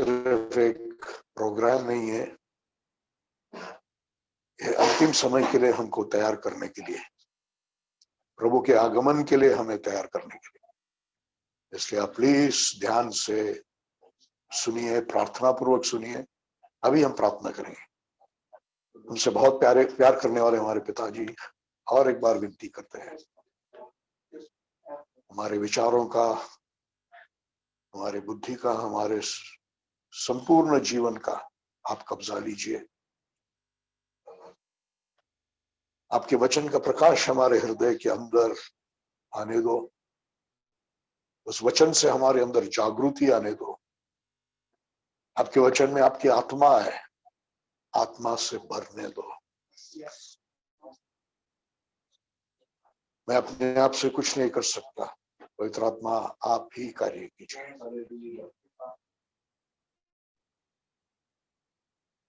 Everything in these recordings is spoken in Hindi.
सिर्फ एक प्रोग्राम नहीं है, ये अंतिम समय के लिए हमको तैयार करने के लिए, प्रभु के आगमन के लिए हमें तैयार करने के लिए। इसलिए आप प्लीज ध्यान से सुनिए, प्रार्थना पूर्वक सुनिए। अभी हम प्रार्थना करेंगे। उनसे बहुत प्यार करने वाले हमारे पिताजी, और एक बार विनती करते हैं, हमारे विचारों का, हमारे बुद्धि का, हमारे संपूर्ण जीवन का आप कब्जा लीजिए। आपके वचन का प्रकाश हमारे हृदय के अंदर आने दो। उस वचन से हमारे अंदर जागृति आने दो। आपके वचन में आपकी आत्मा है, आत्मा से भरने दो। मैं अपने आप से कुछ नहीं कर सकता, पवित्र आत्मा आप ही कार्य कीजिए।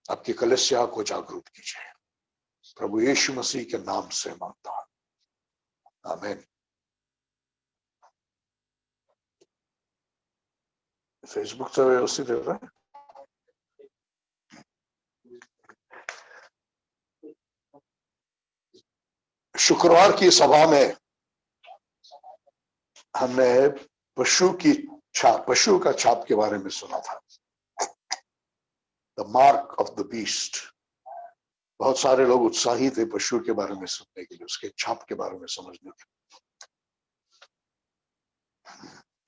आपकी कलीसिया को जागरूक कीजिए। प्रभु यीशु मसीह के नाम से मांगता हूं, आमीन। फेसबुक से व्यवस्थित है रहा है? शुक्रवार की सभा में हमने पशु का छाप के बारे में सुना था, the mark of the beast. बहुत सारे लोग उत्साहित थे पशु के बारे में सुनने के लिए, उसके छाप के बारे में समझने के लिए,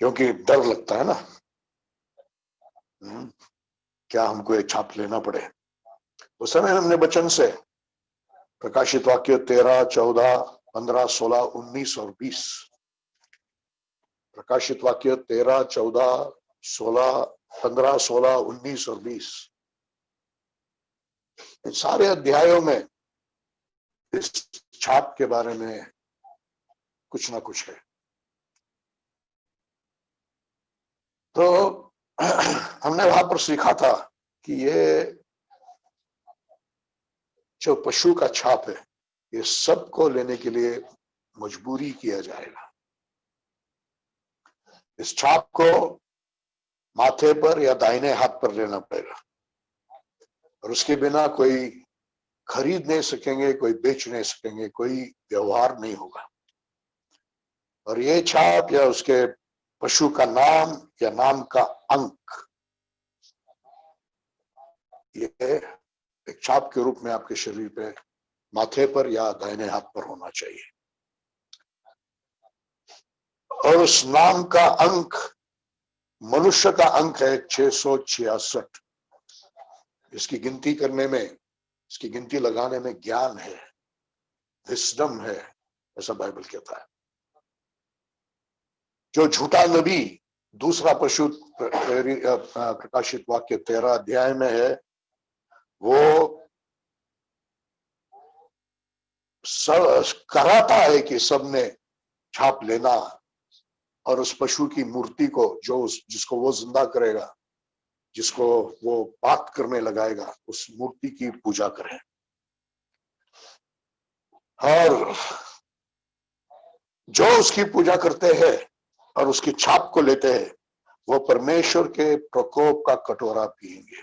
क्योंकि डर लगता है ना, क्या हमको एक छाप लेना पड़े। उस समय हमने वचन से प्रकाशित वाक्य 13, 14, 15, 16, 19 और 20, प्रकाशित वाक्य 13, 14, 16, 15, 16, 19 और 20, इन सारे अध्यायों में इस छाप के बारे में कुछ ना कुछ है। तो हमने वहां पर सीखा था कि ये जो पशु का छाप है, ये सबको लेने के लिए मजबूरी किया जाएगा। इस छाप को माथे पर या दाहिने हाथ पर लेना पड़ेगा, और उसके बिना कोई खरीद नहीं सकेंगे, कोई बेच नहीं सकेंगे, कोई व्यवहार नहीं होगा। और ये छाप या उसके पशु का नाम या नाम का अंक, ये एक छाप के रूप में आपके शरीर पे, माथे पर या दाहिने हाथ पर होना चाहिए। और उस नाम का अंक मनुष्य का अंक है 666। इसकी गिनती करने में, इसकी गिनती लगाने में ज्ञान है, विस्डम है, ऐसा बाइबल कहता है। जो झूठा नबी दूसरा पशु प्रकाशित वाक्य 13 अध्याय में है, वो कराता है कि सबने छाप लेना और उस पशु की मूर्ति को, जिसको वो जिंदा करेगा, जिसको वो बात करने लगाएगा, उस मूर्ति की पूजा करें। और जो उसकी पूजा करते हैं और उसकी छाप को लेते हैं, वो परमेश्वर के प्रकोप का कटोरा पिएंगे,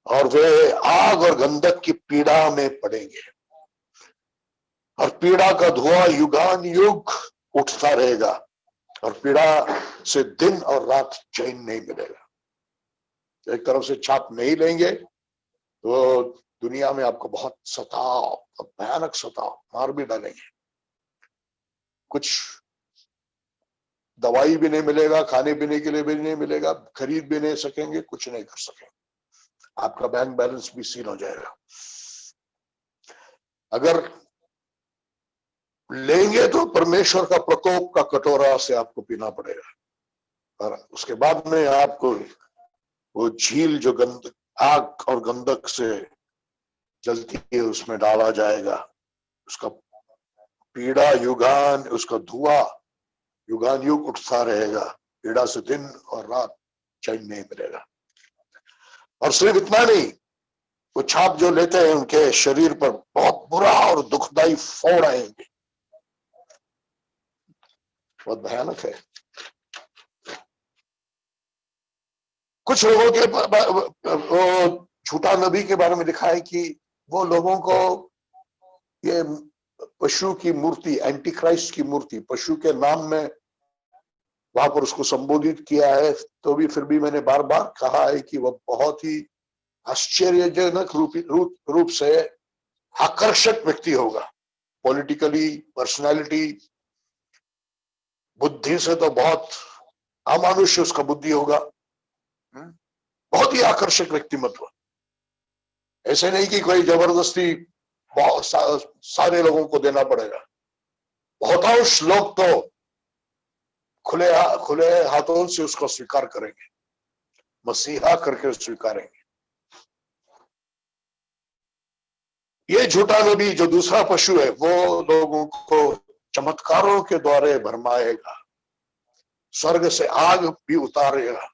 और वे आग और गंधक की पीड़ा में पड़ेंगे, और पीड़ा का धुआं युगान युग उठता रहेगा, और पीड़ा से दिन और रात चैन नहीं मिलेगा। एक तरफ से छाप नहीं लेंगे तो दुनिया में आपको बहुत सताव, भयानक सताव, मार भी डालेंगे, कुछ दवाई भी नहीं मिलेगा, खाने पीने के लिए भी नहीं मिलेगा, खरीद भी नहीं सकेंगे, कुछ नहीं कर सकेंगे, आपका बैंक बैलेंस भी सील हो जाएगा। अगर लेंगे तो परमेश्वर का प्रकोप का कटोरा से आपको पीना पड़ेगा, और उसके बाद में आपको वो झील जो आग और गंधक से जलती है उसमें डाला जाएगा। उसका पीड़ा युगान, उसका धुआं युगान युग उठता रहेगा, पीड़ा से दिन और रात चैन नहीं मिलेगा। और सिर्फ इतना नहीं, वो छाप जो लेते हैं उनके शरीर पर बहुत बुरा और दुखदाई फोड़ आएंगे, बहुत भयानक है। कुछ लोगों के वो झूठा नबी के बारे में लिखा है कि वो लोगों को ये पशु की मूर्ति, एंटी क्राइस्ट की मूर्ति पशु के नाम में वहां पर उसको संबोधित किया है। तो भी फिर भी मैंने बार बार कहा है कि वह बहुत ही आश्चर्यजनक रूप से आकर्षक व्यक्ति होगा। पॉलिटिकली, पर्सनालिटी, बुद्धि से तो बहुत अमानुष्य उसका बुद्धि होगा। बहुत ही आकर्षक व्यक्तिमत्व। ऐसे नहीं कि कोई जबरदस्ती बहुत सारे लोगों को देना पड़ेगा। बहुतांश लोग तो खुले हाथों से उसको स्वीकार करेंगे, मसीहा करके स्वीकारेंगे। ये झूठा नबी जो दूसरा पशु है वो लोगों को चमत्कारों के द्वारा भरमाएगा, स्वर्ग से आग भी उतारेगा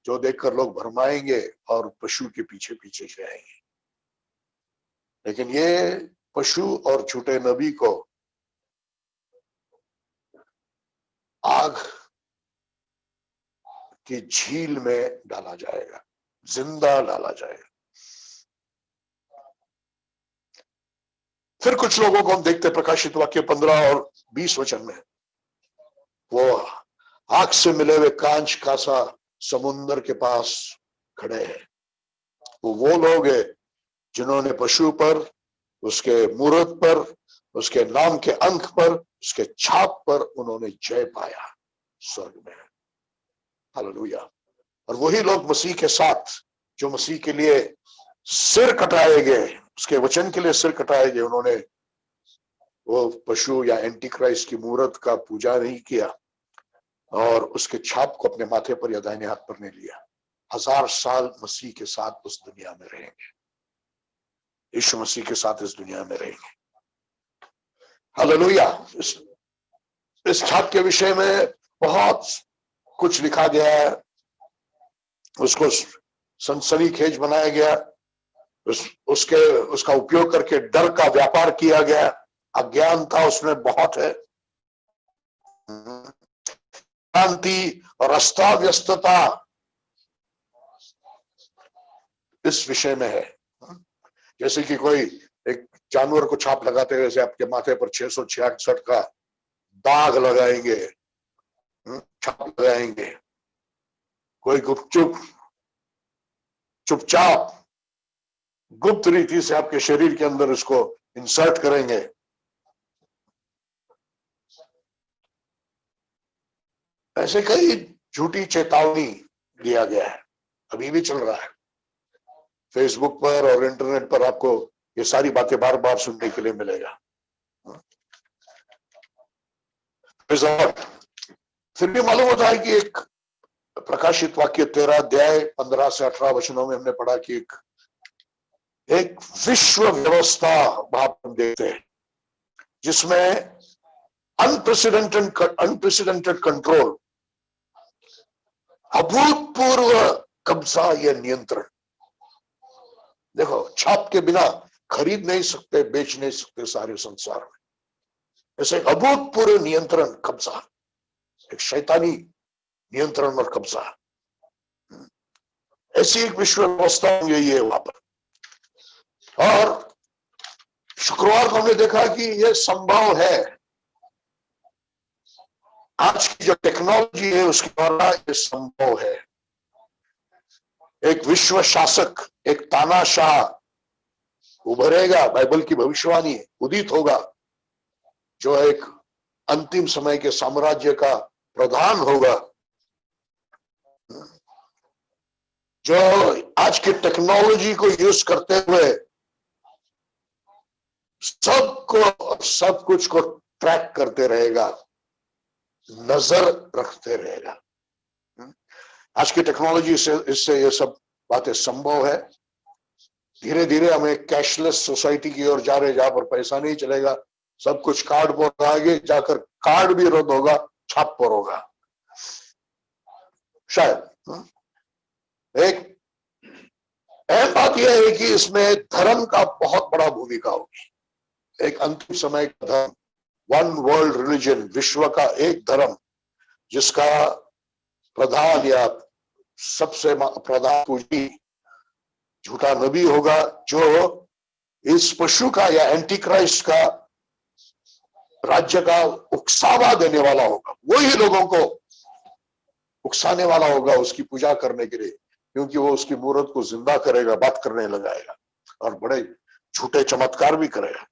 जो देखकर लोग भरमाएंगे और पशु के पीछे पीछे जाएंगे। लेकिन ये पशु और झूठे नबी को आग की झील में डाला जाएगा, जिंदा डाला जाएगा। फिर कुछ लोगों को हम देखते प्रकाशित वाक्य 15 और 20 वचन में, वो आग से मिले हुए कांच का सा समुन्द्र के पास खड़े हैं। वो लोग हैं जिन्होंने पशु पर, उसके मूरत पर, उसके नाम के अंक पर, उसके छाप पर उन्होंने जय पाया स्वर्ग में। हालेलुया। और वही लोग मसीह के साथ, जो मसीह के लिए सिर कटाए गए, उसके वचन के लिए सिर कटाए गए, उन्होंने वो पशु या एंटी क्राइस्ट की मूरत का पूजा नहीं किया और उसके छाप को अपने माथे पर या दाहिने हाथ पर नहीं लिया। 1000 साल मसीह के साथ उस दुनिया में रहेंगे, यीशु मसीह के साथ इस दुनिया में रहेंगे। हालेलुया। इस छाप के विषय में बहुत कुछ लिखा गया है, उसको सनसनीखेज बनाया गया, उसका उपयोग करके डर का व्यापार किया गया। अज्ञानता उसमें बहुत है, शांति और अस्ताव्यस्तता इस विषय में है। जैसे कि कोई एक जानवर को छाप लगाते हुए आपके माथे पर 666 का दाग लगाएंगे, छाप लगाएंगे। कोई चुपचाप गुप्त रीति से आपके शरीर के अंदर इसको इंसर्ट करेंगे। ऐसे कई झूठी चेतावनी दिया गया है, अभी भी चल रहा है। फेसबुक पर और इंटरनेट पर आपको ये सारी बातें बार बार सुनने के लिए मिलेगा। फिर भी मालूम होता है कि एक प्रकाशित वाक्य 13 अध्याय 15 से 18 वचनों में हमने पढ़ा कि एक विश्व व्यवस्था वहां पर देखते हैं जिसमें अनप्रेसिडेंटेड कंट्रोल, अभूतपूर्व कब्जा या नियंत्रण। देखो, छाप के बिना खरीद नहीं सकते, बेच नहीं सकते सारे संसार में। ऐसे अभूतपूर्व नियंत्रण, कब्जा, एक शैतानी नियंत्रण और कब्जा, ऐसी एक विश्व व्यवस्था यही है वहां पर। और शुक्रवार को हमने देखा कि यह संभव है, आज की जो टेक्नोलॉजी है उसके द्वारा यह संभव है। एक विश्व शासक, एक तानाशाह उभरेगा, बाइबल की भविष्यवाणी है, उदित होगा, जो एक अंतिम समय के साम्राज्य का प्रधान होगा, जो आज की टेक्नोलॉजी को यूज करते हुए सब कुछ को ट्रैक करते रहेगा, नजर रखते रहेगा। आज की टेक्नोलॉजी से इससे ये सब बातें संभव है। धीरे धीरे हम एक कैशलेस सोसाइटी की ओर जा रहे हैं, जहां पर पैसा नहीं चलेगा, सब कुछ कार्ड पर, आगे जाकर कार्ड भी रद्द होगा, छाप पर होगा शायद। एक अहम बात यह है कि इसमें धर्म का बहुत बड़ा भूमिका होगी। एक अंतिम समय का धर्म, वन वर्ल्ड रिलीजन, विश्व का एक धर्म जिसका प्रधान या सबसे प्रधान पूंजी झूठा नबी होगा, जो इस पशु का या एंटी क्राइस्ट का राज्य का उकसावा देने वाला होगा। वही लोगों को उकसाने वाला होगा उसकी पूजा करने के लिए, क्योंकि वो उसकी मूर्त को जिंदा करेगा, बात करने लगाएगा और बड़े झूठे चमत्कार भी करेगा।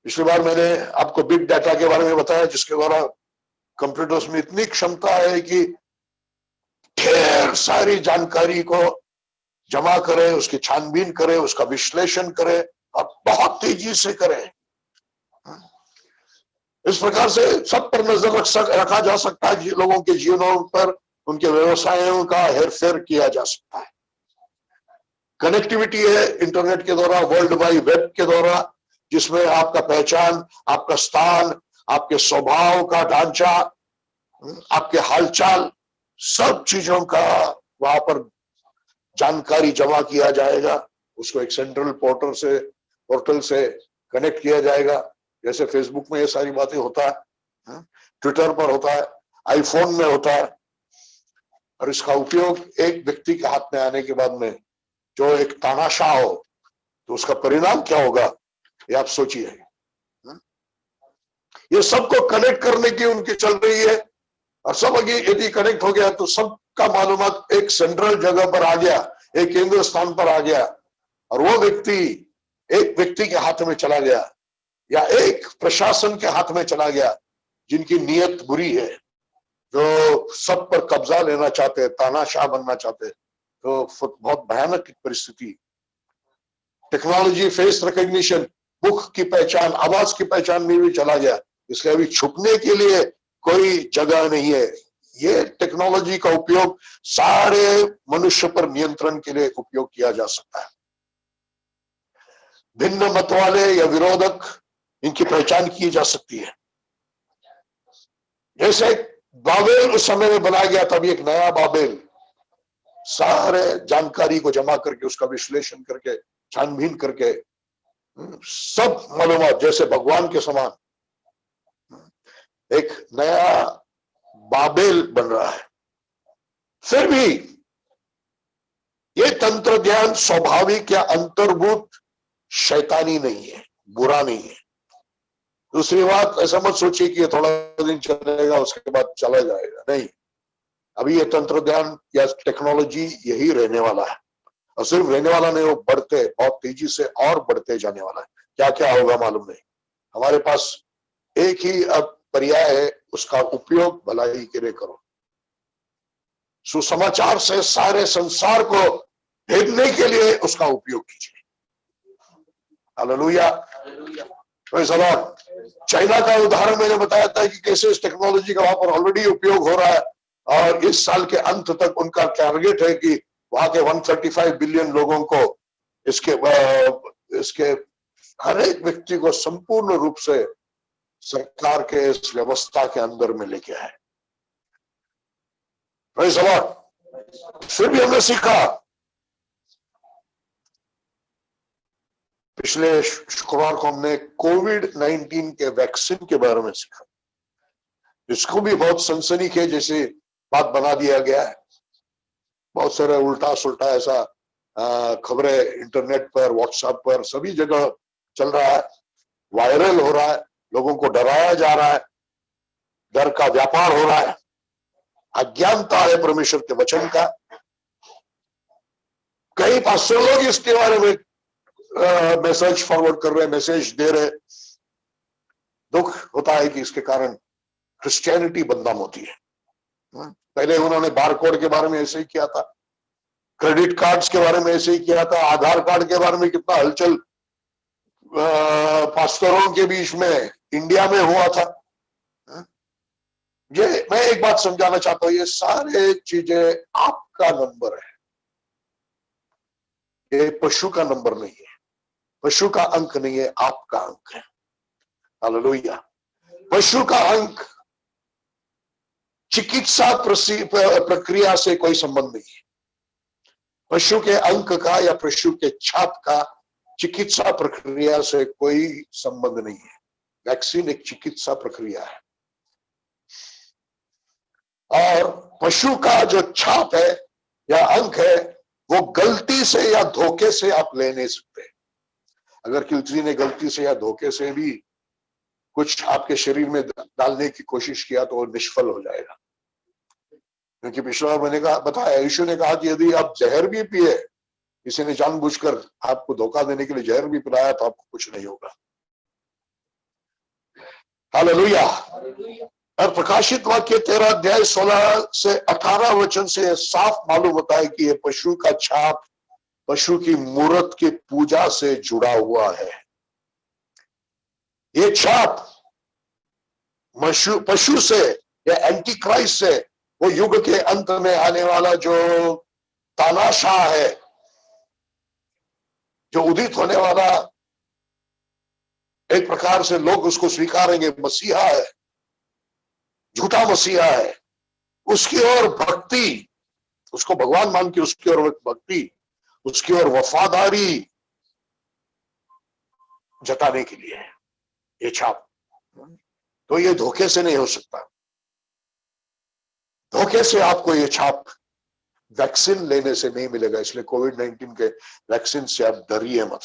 पिछली बार मैंने आपको बिग डाटा के बारे में बताया, जिसके द्वारा कंप्यूटर्स में इतनी क्षमता है कि ढेर सारी जानकारी को जमा करे, उसकी छानबीन करे, उसका विश्लेषण करे और बहुत तेजी से करे। इस प्रकार से सब पर नजर रखा जा सकता है, लोगों के जीवनों पर, उनके व्यवसायों का हेरफेर किया जा सकता है। कनेक्टिविटी है इंटरनेट के द्वारा, वर्ल्ड वाइड वेब के द्वारा, जिसमें आपका पहचान, आपका स्थान, आपके स्वभाव का ढांचा, आपके हालचाल, सब चीजों का वहां पर जानकारी जमा किया जाएगा। उसको एक सेंट्रल पोर्टल से कनेक्ट किया जाएगा, जैसे फेसबुक में ये सारी बातें होता है, ट्विटर पर होता है, आईफोन में होता है। और इसका उपयोग एक व्यक्ति के हाथ में आने के बाद में जो एक तानाशाह हो, तो उसका परिणाम क्या होगा, ये आप सोचिए। ये सबको कनेक्ट करने की उनकी चल रही है, और सब यदि कनेक्ट हो गया तो सबका मालूमात एक सेंट्रल जगह पर आ गया, एक केंद्र स्थान पर आ गया, और वो व्यक्ति एक व्यक्ति के हाथ में चला गया या एक प्रशासन के हाथ में चला गया, जिनकी नीयत बुरी है, जो सब पर कब्जा लेना चाहते हैं, तानाशाह बनना चाहते हैं। तो बहुत भयानक परिस्थिति। टेक्नोलॉजी, फेस रिकॉग्निशन, मुख की पहचान, आवाज की पहचान में भी चला गया, इसलिए अभी छुपने के लिए कोई जगह नहीं है। ये टेक्नोलॉजी का उपयोग सारे मनुष्य पर नियंत्रण के लिए उपयोग किया जा सकता है। भिन्न मत वाले या विरोधक, इनकी पहचान की जा सकती है। जैसे बाबेल उस समय में बनाया गया, तभी एक नया बाबेल, सारे जानकारी को जमा करके, उसका विश्लेषण करके, छानबीन करके, सब मालूमात जैसे भगवान के समान एक नया बाबेल बन रहा है। फिर भी ये तंत्र ज्ञान स्वाभाविक या अंतर्भूत शैतानी नहीं है, बुरा नहीं है। दूसरी बात, ऐसा मत सोचिए कि ये थोड़ा दिन चलेगा उसके बाद चला जाएगा, नहीं। अभी ये तंत्र ज्ञान या टेक्नोलॉजी यही रहने वाला है, और सिर्फ रहने वाला नहीं, वो बढ़ते, बहुत तेजी से और बढ़ते जाने वाला है। क्या क्या होगा मालूम नहीं। हमारे पास एक ही अब पर्याय है, उसका उपयोग भलाई के लिए करो। सुसमाचार से सारे संसार को भेजने के लिए उसका उपयोग कीजिए। हालेलुया। चाइना का उदाहरण मैंने बताया था कि कैसे इस टेक्नोलॉजी का वहां पर ऑलरेडी उपयोग हो रहा है, और इस साल के अंत तक उनका टारगेट है कि वहां के 135 बिलियन लोगों को इसके हर एक व्यक्ति को संपूर्ण रूप से सरकार के इस व्यवस्था के अंदर में लेके आए। फिर भी हमने सीखा, पिछले शुक्रवार को हमने कोविड-19 के वैक्सीन के बारे में सीखा। इसको भी बहुत सनसनीखेज जैसे बात बना दिया गया है। बहुत सारे उल्टा सुल्टा ऐसा खबरें इंटरनेट पर, व्हाट्सएप पर, सभी जगह चल रहा है, वायरल हो रहा है, लोगों को डराया जा रहा है, डर का व्यापार हो रहा है, अज्ञानता है परमेश्वर के वचन का। कई पास्टर लोग इसके बारे में मैसेज फॉरवर्ड कर रहे, मैसेज दे रहे। दुख होता है कि इसके कारण क्रिश्चियनिटी बदनाम होती है। पहले उन्होंने बारकोड के बारे में ऐसे ही किया था, क्रेडिट कार्ड्स के बारे में ऐसे ही किया था, आधार कार्ड के बारे में कितना हलचल पास्टरों के बीच में इंडिया में हुआ था। ये मैं एक बात समझाना चाहता हूं, ये सारे चीजें आपका नंबर है, ये पशु का नंबर नहीं है, पशु का अंक नहीं है, आपका अंक है। हालेलुया। पशु का अंक चिकित्सा प्रक्रिया से कोई संबंध नहीं है। पशु के अंक का या पशु के छाप का चिकित्सा प्रक्रिया से कोई संबंध नहीं है। वैक्सीन एक चिकित्सा प्रक्रिया है, और पशु का जो छाप है या अंक है वो गलती से या धोखे से आप ले नहीं सकते। अगर किसी ने गलती से या धोखे से भी कुछ आपके शरीर में डालने की कोशिश किया तो वो निष्फल हो जाएगा। क्योंकि पिछला मैंने कहा बताया, यीशु ने कहा कि यदि आप जहर भी पिए, किसी ने जानबूझकर आपको धोखा देने के लिए जहर भी पिलाया तो आपको कुछ नहीं होगा। हालेलुया। और प्रकाशित वाक्य 13 अध्याय 16 से 18 वचन से साफ मालूम होता है कि ये पशु का छाप पशु की मूर्त की पूजा से जुड़ा हुआ है। ये छाप पशु से या एंटी क्राइस्ट से, वो युग के अंत में आने वाला जो तानाशाह है, जो उदित होने वाला, एक प्रकार से लोग उसको स्वीकारेंगे मसीहा है, झूठा मसीहा है, उसकी ओर भक्ति, उसको भगवान मान के उसकी ओर भक्ति, उसकी ओर वफादारी जताने के लिए ये छाप। तो ये धोखे से नहीं हो सकता। धोखे से आपको ये छाप वैक्सीन लेने से नहीं मिलेगा। इसलिए कोविड-19 के वैक्सीन से आप डरिए मत।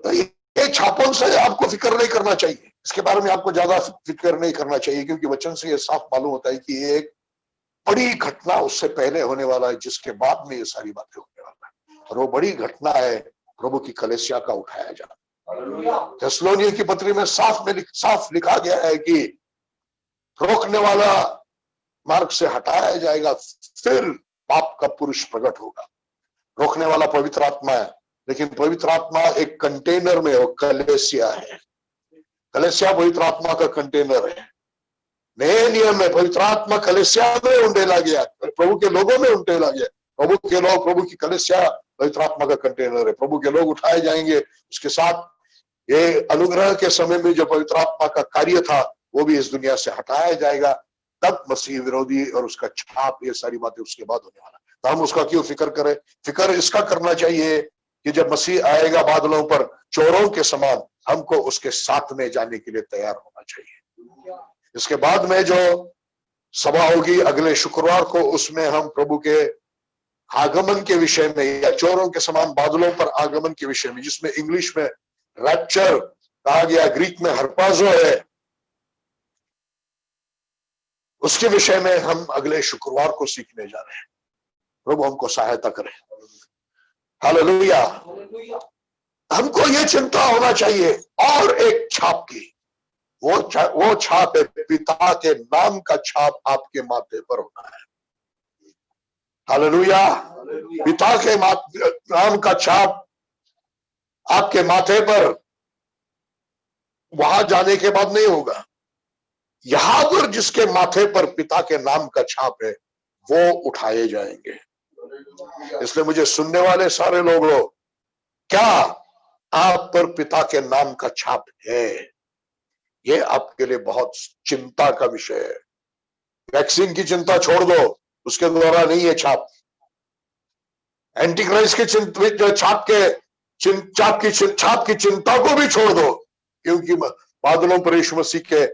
तो ये छापों से आपको फिक्र नहीं करना चाहिए, इसके बारे में आपको ज्यादा फिक्र नहीं करना चाहिए, क्योंकि वचन से ये साफ मालूम होता है कि ये एक बड़ी घटना उससे पहले होने वाला है, जिसके बाद में ये सारी बातें होने वाला है। और वो बड़ी घटना है प्रभु की कलीसिया का उठाया जाना। थिस्सलुनीय की पत्री में साफ लिखा गया है कि रोकने वाला मार्ग से हटाया जाएगा, फिर पाप का पुरुष प्रकट होगा। रोकने वाला पवित्र आत्मा है, लेकिन पवित्र आत्मा एक कंटेनर में, वो कलीसिया है। कलीसिया पवित्र आत्मा का कंटेनर है। नए नियम में पवित्र आत्मा कलीसिया में उंडेला गया, प्रभु के लोगों में उंडेला गया। प्रभु के लोग, प्रभु की कलीसिया पवित्र आत्मा का कंटेनर है। प्रभु के लोग उठाए जाएंगे, उसके साथ ये अनुग्रह के समय में जो पवित्र आत्मा का कार्य था वो भी इस दुनिया से हटाया जाएगा। तब मसीह विरोधी और उसका छाप, ये सारी बातें उसके बाद होने वाला। तो हम उसका क्यों फिक्र करें? फिक्र इसका करना चाहिए कि जब मसीह आएगा बादलों पर चोरों के समान, हमको उसके साथ में जाने के लिए तैयार होना चाहिए। इसके बाद में जो सभा होगी अगले शुक्रवार को, उसमें हम प्रभु के आगमन के विषय में या चोरों के समान बादलों पर आगमन के विषय में, जिसमें इंग्लिश में रैप्चर कहा गया, ग्रीक में हर्पाजो है, उसके विषय में हम अगले शुक्रवार को सीखने जा रहे हैं। प्रभु हमको सहायता करे। हालेलुया। हमको ये चिंता होना चाहिए और एक छाप की, वो छाप है पिता के नाम का छाप आपके माथे पर होना है। हालेलुया। पिता के नाम का छाप आपके माथे पर वहां जाने के बाद नहीं होगा। यहां पर जिसके माथे पर पिता के नाम का छाप है वो उठाए जाएंगे। इसलिए मुझे सुनने वाले सारे लोगों, क्या आप पर पिता के नाम का छाप है? ये आपके लिए बहुत चिंता का विषय है। वैक्सीन की चिंता छोड़ दो, उसके द्वारा नहीं है छाप। एंटीक्राइस्ट के छाप की चिंता को भी छोड़ दो, क्योंकि बादलों पर यीशु मसीह के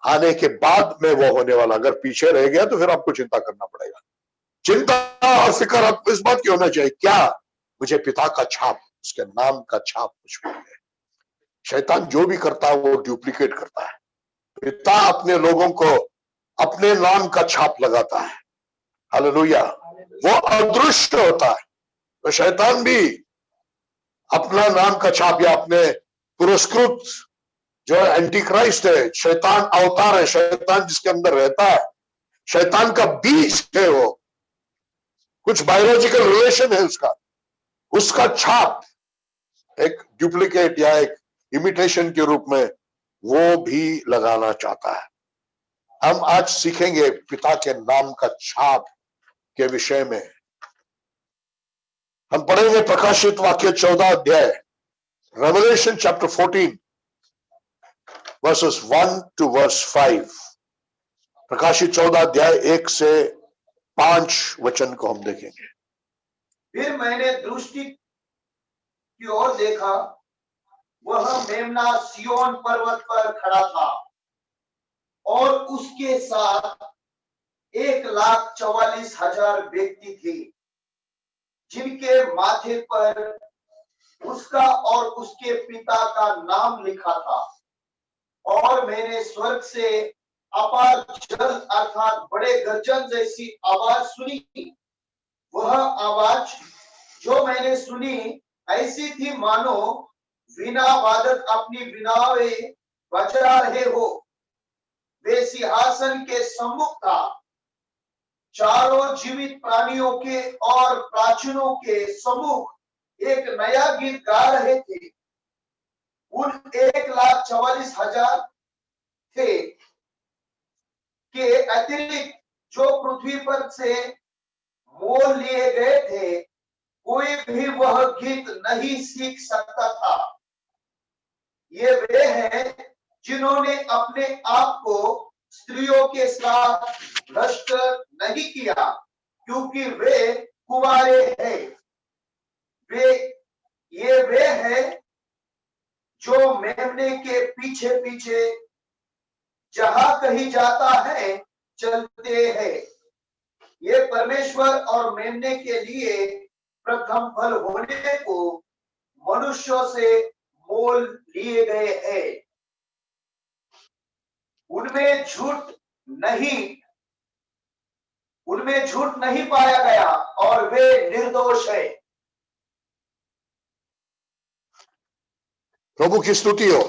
आने के बाद में वो होने वाला। अगर पीछे रह गया तो फिर आपको चिंता करना पड़ेगा। चिंता और फिक्र आपको इस बात की होना चाहिए, क्या मुझे पिता का छाप, उसके नाम का छाप मुझ पर है। शैतान जो भी करता है वो डुप्लीकेट करता है। पिता अपने लोगों को अपने नाम का छाप लगाता है। हालेलुया। वो अदृश्य होता है, तो शैतान भी अपना नाम का छाप या अपने पुरस्कृत जो एंटी क्राइस्ट है, शैतान अवतार है, शैतान जिसके अंदर रहता है, शैतान का बीज है, वो कुछ बायोलॉजिकल रिलेशन है उसका छाप एक डुप्लीकेट या एक इमिटेशन के रूप में वो भी लगाना चाहता है। हम आज सीखेंगे पिता के नाम का छाप के विषय में। हम पढ़ेंगे प्रकाशित वाक्य 14 अध्याय, revelation chapter 14 versus 1 to verse 5। प्रकाशित 14 अध्याय 1 से 5 वचन को हम देखेंगे। फिर मैंने दृष्टि की ओर देखा, वह मेमना सिय्योन पर्वत पर खड़ा था और उसके साथ 1,44,000 व्यक्ति थे जिनके माथे पर उसका और उसके पिता का नाम लिखा था। और मैंने स्वर्ग से अपार जल अर्थात बड़े गर्जन जैसी आवाज सुनी। वह आवाज जो मैंने सुनी ऐसी थी मानो वीणा वादक अपनी वीणाएं बजा रहे हो। वे सिंहासन के सम्मुख था, चारों जीवित प्राणियों के और प्राचीनों के सम्मुख एक नया गीत गा रहे थे। उन 1,44,000 थे के अतिरिक्त जो पृथ्वी पर से मोल लिए गए थे, कोई भी वह गीत नहीं सीख सकता था। ये वे हैं जिन्होंने अपने आप को स्त्रियों के साथ भ्रष्ट नहीं किया, क्योंकि वे कुंवारे हैं। वे हैं जो मेमने के पीछे पीछे जहां कहीं जाता है चलते हैं। ये परमेश्वर और मेमने के लिए प्रथम फल होने को मनुष्यों से मोल लिए गए हैं। उनमें झूठ नहीं पाया गया और वे निर्दोष है। प्रभु की स्तुति हो।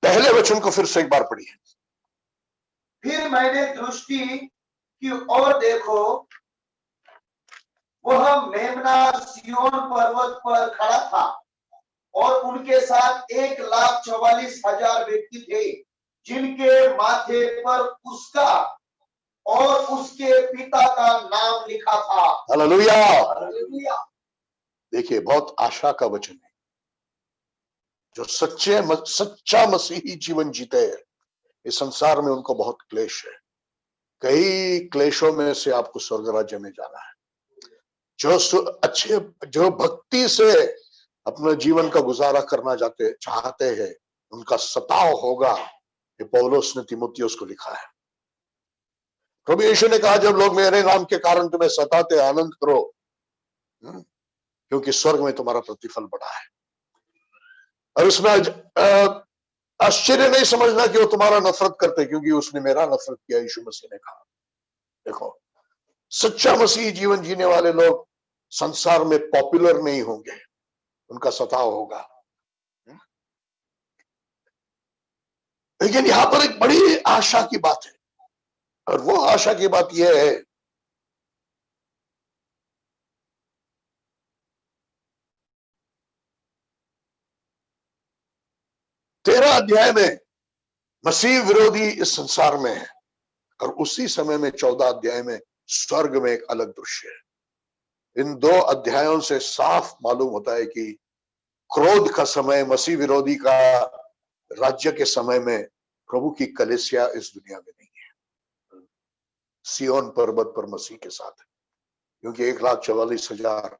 पहले वचन को फिर से एक बार पढ़िए। फिर मैंने दृष्टि की ओर देखो, वह मेमना सिय्योन पर्वत पर खड़ा था और उनके साथ 1,44,000 व्यक्ति थे जिनके माथे पर उसका और उसके पिता का नाम लिखा था। हालेलुया। हालेलुया। देखिए, बहुत आशा का वचन है। जो सच्चा मसीही जीवन जीते हैं इस संसार में उनको बहुत क्लेश है। कई क्लेशों में से आपको स्वर्ग राज्य में जाना है। जो भक्ति से अपने जीवन का गुजारा करना चाहते हैं उनका सताव होगा। ये पौलुस ने तीमुथियुस को लिखा है। प्रभु यीशु ने कहा, जब लोग मेरे नाम के कारण तुम्हें सताते आनंद करो, क्योंकि स्वर्ग में तुम्हारा प्रतिफल बड़ा है। और उसमें आश्चर्य नहीं समझना कि वो तुम्हारा नफरत करते, क्योंकि उसने मेरा नफरत किया। यीशु मसीह ने कहा। देखो, सच्चा मसीही जीवन जीने वाले लोग संसार में पॉपुलर नहीं होंगे, उनका सताव होगा। लेकिन यहां पर एक बड़ी आशा की बात है, और वो आशा की बात यह है, तेरह अध्याय में मसीह विरोधी इस संसार में है, और उसी समय में 14 अध्याय में स्वर्ग में एक अलग दृश्य है। इन दो अध्यायों से साफ मालूम होता है कि क्रोध का समय, मसीह विरोधी का राज्य के समय में प्रभु की कलीसिया इस दुनिया में नहीं है। सिय्योन पर्वत पर मसीह के साथ है, क्योंकि 1,44,000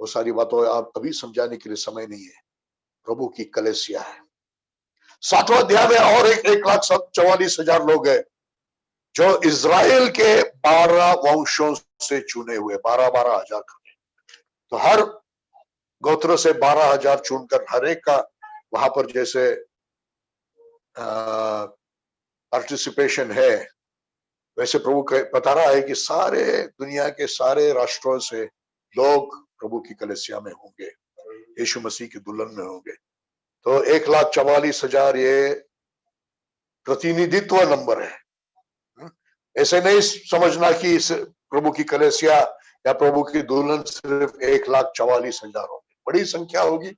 वो सारी बातों आप अभी समझाने के लिए समय नहीं है। प्रभु की कलीसिया है। 7वां अध्याय में और 1,44,000 लोग हैं जो इजराइल के 12 वंशों से चुने हुए, 12 हजार। तो हर गोत्र से 12,000 चुनकर हर एक का वहां पर जैसे पार्टिसिपेशन है, वैसे प्रभु बता रहा है कि सारे दुनिया के सारे राष्ट्रों से लोग प्रभु की कलीसिया में होंगे, यीशु मसीह की दुल्हन में होंगे। तो 1,44,000 ये प्रतिनिधित्व नंबर है। ऐसे नहीं समझना कि इस प्रभु की कलीसिया या प्रभु की दुल्हन सिर्फ 1,44,000 होगी। बड़ी संख्या होगी,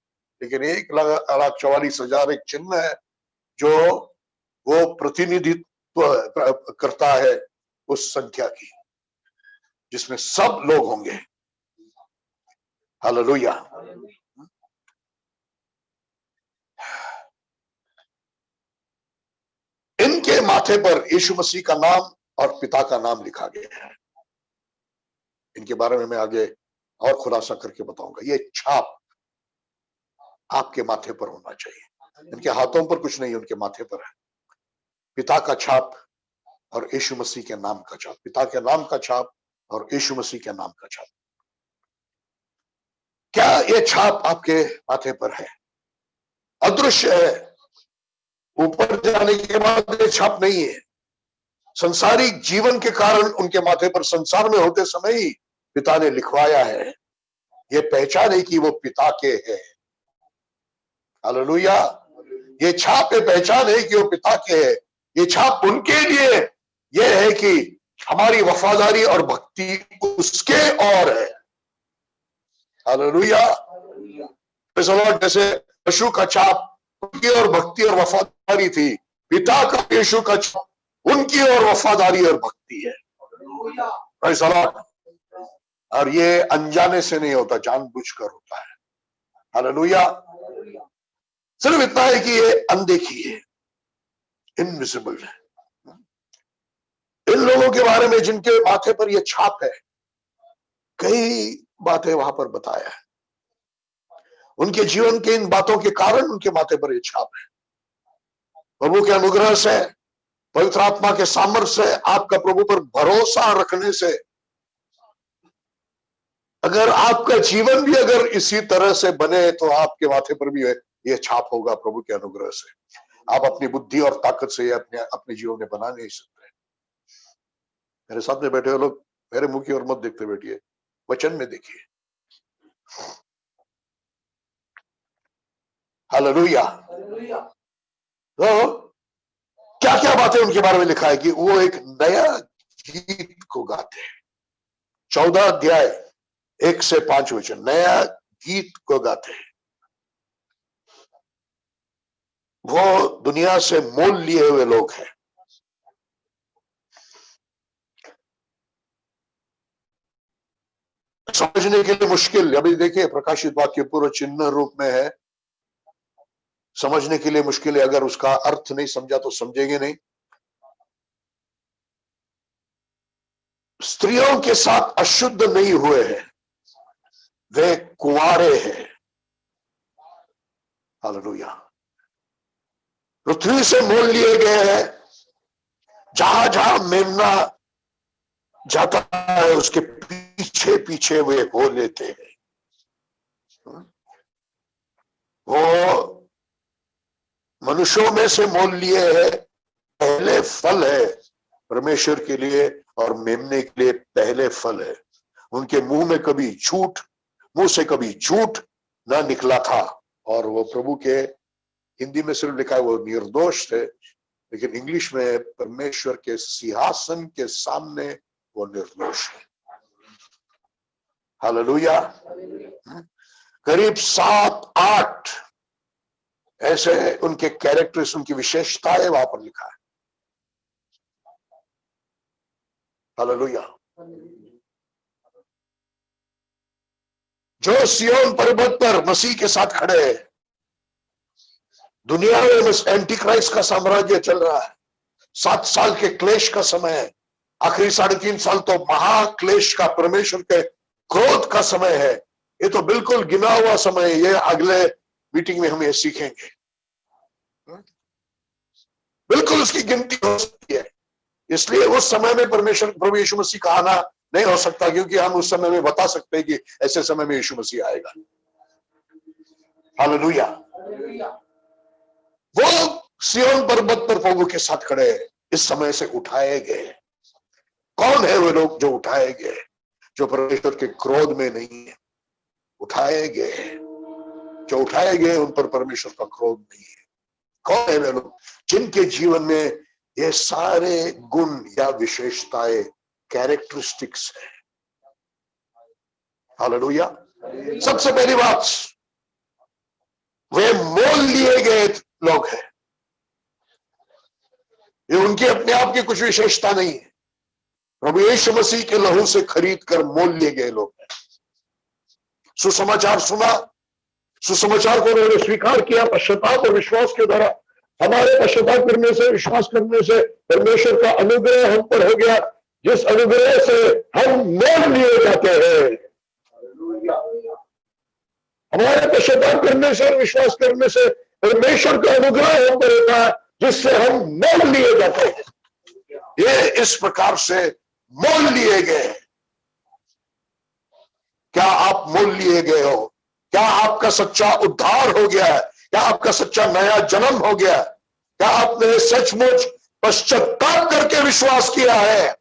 लेकिन 1,44,000 एक चिन्ह है जो वो प्रतिनिधित्व करता है उस संख्या की, जिसमें सब लोग होंगे। हालेलुया। इनके माथे पर यीशु मसीह का नाम और पिता का नाम लिखा गया है। इनके बारे में मैं आगे और खुलासा करके बताऊंगा। ये छाप आपके माथे पर होना चाहिए। इनके हाथों पर कुछ नहीं, उनके माथे पर है। पिता का छाप और यीशु मसीह के नाम का छाप, पिता के नाम का छाप और यीशु मसीह के नाम का छाप। क्या ये छाप आपके माथे पर है? अदृश्य है, ऊपर जाने के बाद ये छाप नहीं है। संसारिक जीवन के कारण उनके माथे पर संसार में होते समय ही पिता ने लिखवाया है। ये पहचान है कि वो पिता के हैं। हालेलुया। ये छाप ये पहचान है कि वो पिता के है। ये छाप उनके लिए ये है कि हमारी वफादारी और भक्ति उसके और है। हालेलुया। जैसे यीशु का छाप उनकी और भक्ति और वफादारी थी, पिता का यीशु का छाप उनकी और वफादारी और भक्ति है। Praise the Lord. और ये अनजाने से नहीं होता, जानबूझकर होता है। हालेलुया। सिर्फ इतना है कि ये अनदेखी है, इनविजिबल है। इन लोगों के बारे में जिनके माथे पर ये छाप है, कई बातें वहां पर बताया है। उनके जीवन के इन बातों के कारण उनके माथे पर ये छाप है। प्रभु के अनुग्रह से, पवित्र आत्मा के सामर्थ्य से, आपका प्रभु पर भरोसा रखने से, अगर आपका जीवन भी अगर इसी तरह से बने तो आपके माथे पर भी ये छाप होगा प्रभु के अनुग्रह से। आप अपनी बुद्धि और ताकत से अपने जीवन में बना नहीं सकते। मेरे साथ में बैठे हुए लोग मेरे मुंह की ओर मत देखते बैठिए, वचन में देखिए। हालेलुया। तो क्या क्या बातें उनके बारे में लिखा है कि वो एक नया गीत को गाते हैं। 14 अध्याय 1 से 5 वचन, नया गीत को गाते हैं। वो दुनिया से मोल लिए हुए लोग हैं। समझने के लिए मुश्किल, अभी देखिए प्रकाशित वाक्य पूर्व चिन्ह रूप में है, समझने के लिए मुश्किल है। अगर उसका अर्थ नहीं समझा तो समझेंगे नहीं। स्त्रियों के साथ अशुद्ध नहीं हुए हैं, वे कुंवारे हैं। हालेलुया। पृथ्वी से मोल लिए गए हैं। जहां जहां मेमना जाता है उसके पीछे पीछे वे हो लेते हैं। वो मनुष्यों में से मोल लिए हैं, पहले फल है परमेश्वर के लिए और मेमने के लिए पहले फल है। उनके मुंह से कभी झूठ ना निकला था। और वो प्रभु के, हिंदी में सिर्फ लिखा है वो निर्दोष थे, लेकिन इंग्लिश में परमेश्वर के सिंहासन के सामने वो निर्दोष है। हालेलुया। करीब 7-8 ऐसे उनके कैरेक्टर्स, उनकी विशेषताएं वहां पर लिखा है। हालेलुया। जो सियोन पर्वत पर मसीह के साथ खड़े हैं। दुनिया में एंटी क्राइस्ट का साम्राज्य चल रहा है। 7 साल के क्लेश का समय है। आखिरी 3.5 साल तो महाक्लेश का, परमेश्वर के क्रोध का समय है। ये तो बिल्कुल गिना हुआ समय है। ये अगले मीटिंग में हम ये सीखेंगे। बिल्कुल उसकी गिनती हो सकती है। इसलिए उस समय में परमेश्वर प्रभु यीशु मसीह का आना नहीं हो सकता, क्योंकि हम उस समय में बता सकते हैं कि ऐसे समय में यीशु मसीह आएगा। हालेलुया। वो सियोन पर्वत पर प्रभु के साथ खड़े इस समय से उठाए गए। कौन है वो लोग जो उठाए गए, जो परमेश्वर के क्रोध में नहीं है? उठाए गए, जो उठाए गए उन पर परमेश्वर का क्रोध नहीं है। कौन है वे लोग जिनके जीवन में ये सारे गुण या विशेषताएं, कैरेक्टरिस्टिक्स है? हालेलुया। सबसे पहली बात, वे मोल लिए गए लोग हैं। ये उनकी अपने आप की कुछ विशेषता नहीं है। प्रभु यीशु मसीह के लहू से खरीद कर मोल लिए गए लोग हैं। सुसमाचार सुना, सुसमाचार को उन्होंने स्वीकार किया, पश्चाताप और विश्वास के द्वारा। हमारे पश्चाताप करने से, विश्वास करने से परमेश्वर का अनुग्रह हम पर हो गया, जिस अनुग्रह से हम मोल लिए जाते हैं। हमारे पश्चाताप करने से और विश्वास करने से परमेश्वर का अनुग्रह हम पर होता है, जिससे हम मोल लिए जाते हैं। ये इस प्रकार से मोल लिए गए हैं। क्या आप मोल लिए गए हो? क्या आपका सच्चा उद्धार हो गया है? क्या आपका सच्चा नया जन्म हो गया है? क्या आपने सचमुच पश्चाताप करके विश्वास किया है?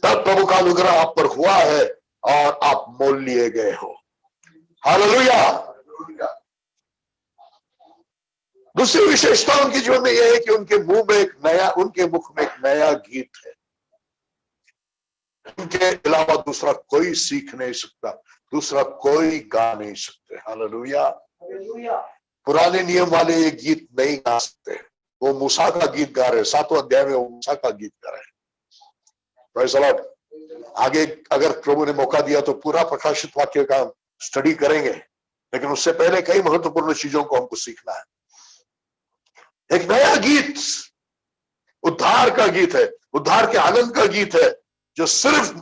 तब प्रभु का अनुग्रह आप पर हुआ है और आप मोल लिए गए हो। हालेलुया। दूसरी विशेषता उनके जीवन में यह है कि उनके मुख में एक नया गीत है। उनके अलावा दूसरा कोई सीख नहीं सकता, दूसरा कोई गा नहीं सकते। हालेलुया। पुराने नियम वाले ये गीत नहीं गा सकते। वो मूसा का गीत गा रहे, 7वें अध्याय में वो मूसा का गीत गा रहे हैं। Praise the Lord. आगे अगर प्रभु ने मौका दिया तो पूरा प्रकाशित वाक्य का स्टडी करेंगे, लेकिन उससे पहले कई महत्वपूर्ण चीजों को हमको सीखना है। एक नया गीत उद्धार का गीत है, उद्धार के आनंद का गीत है, जो सिर्फ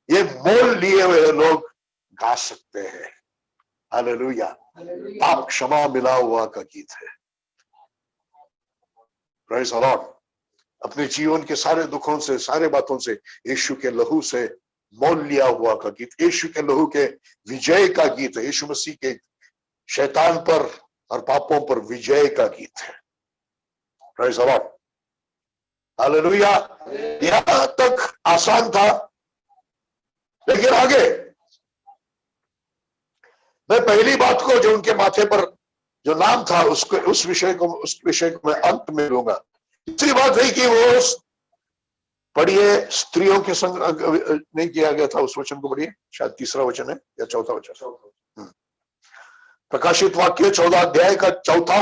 ये मोल लिए हुए लोग गा सकते हैं। हालेलुया। पाप क्षमा मिला हुआ का गीत है। Praise the Lord. अपने जीवन के सारे दुखों से, सारे बातों से यीशु के लहू से मोल लिया हुआ का गीत, यीशु के लहू के विजय का गीत है। यीशु मसीह के शैतान पर और पापों पर विजय का गीत है। Praise the Lord. हालेलुया। यहां तक आसान था, लेकिन आगे मैं पहली बात को जो उनके माथे पर जो नाम था उस विषय को मैं अंत में लूंगा। तीसरी बात है कि वो पढ़िए, स्त्रियों के संग नहीं किया गया था। उस वचन को पढ़िए, शायद तीसरा वचन है या चौथा वचन। प्रकाशित वाक्य 14 अध्याय का चौथा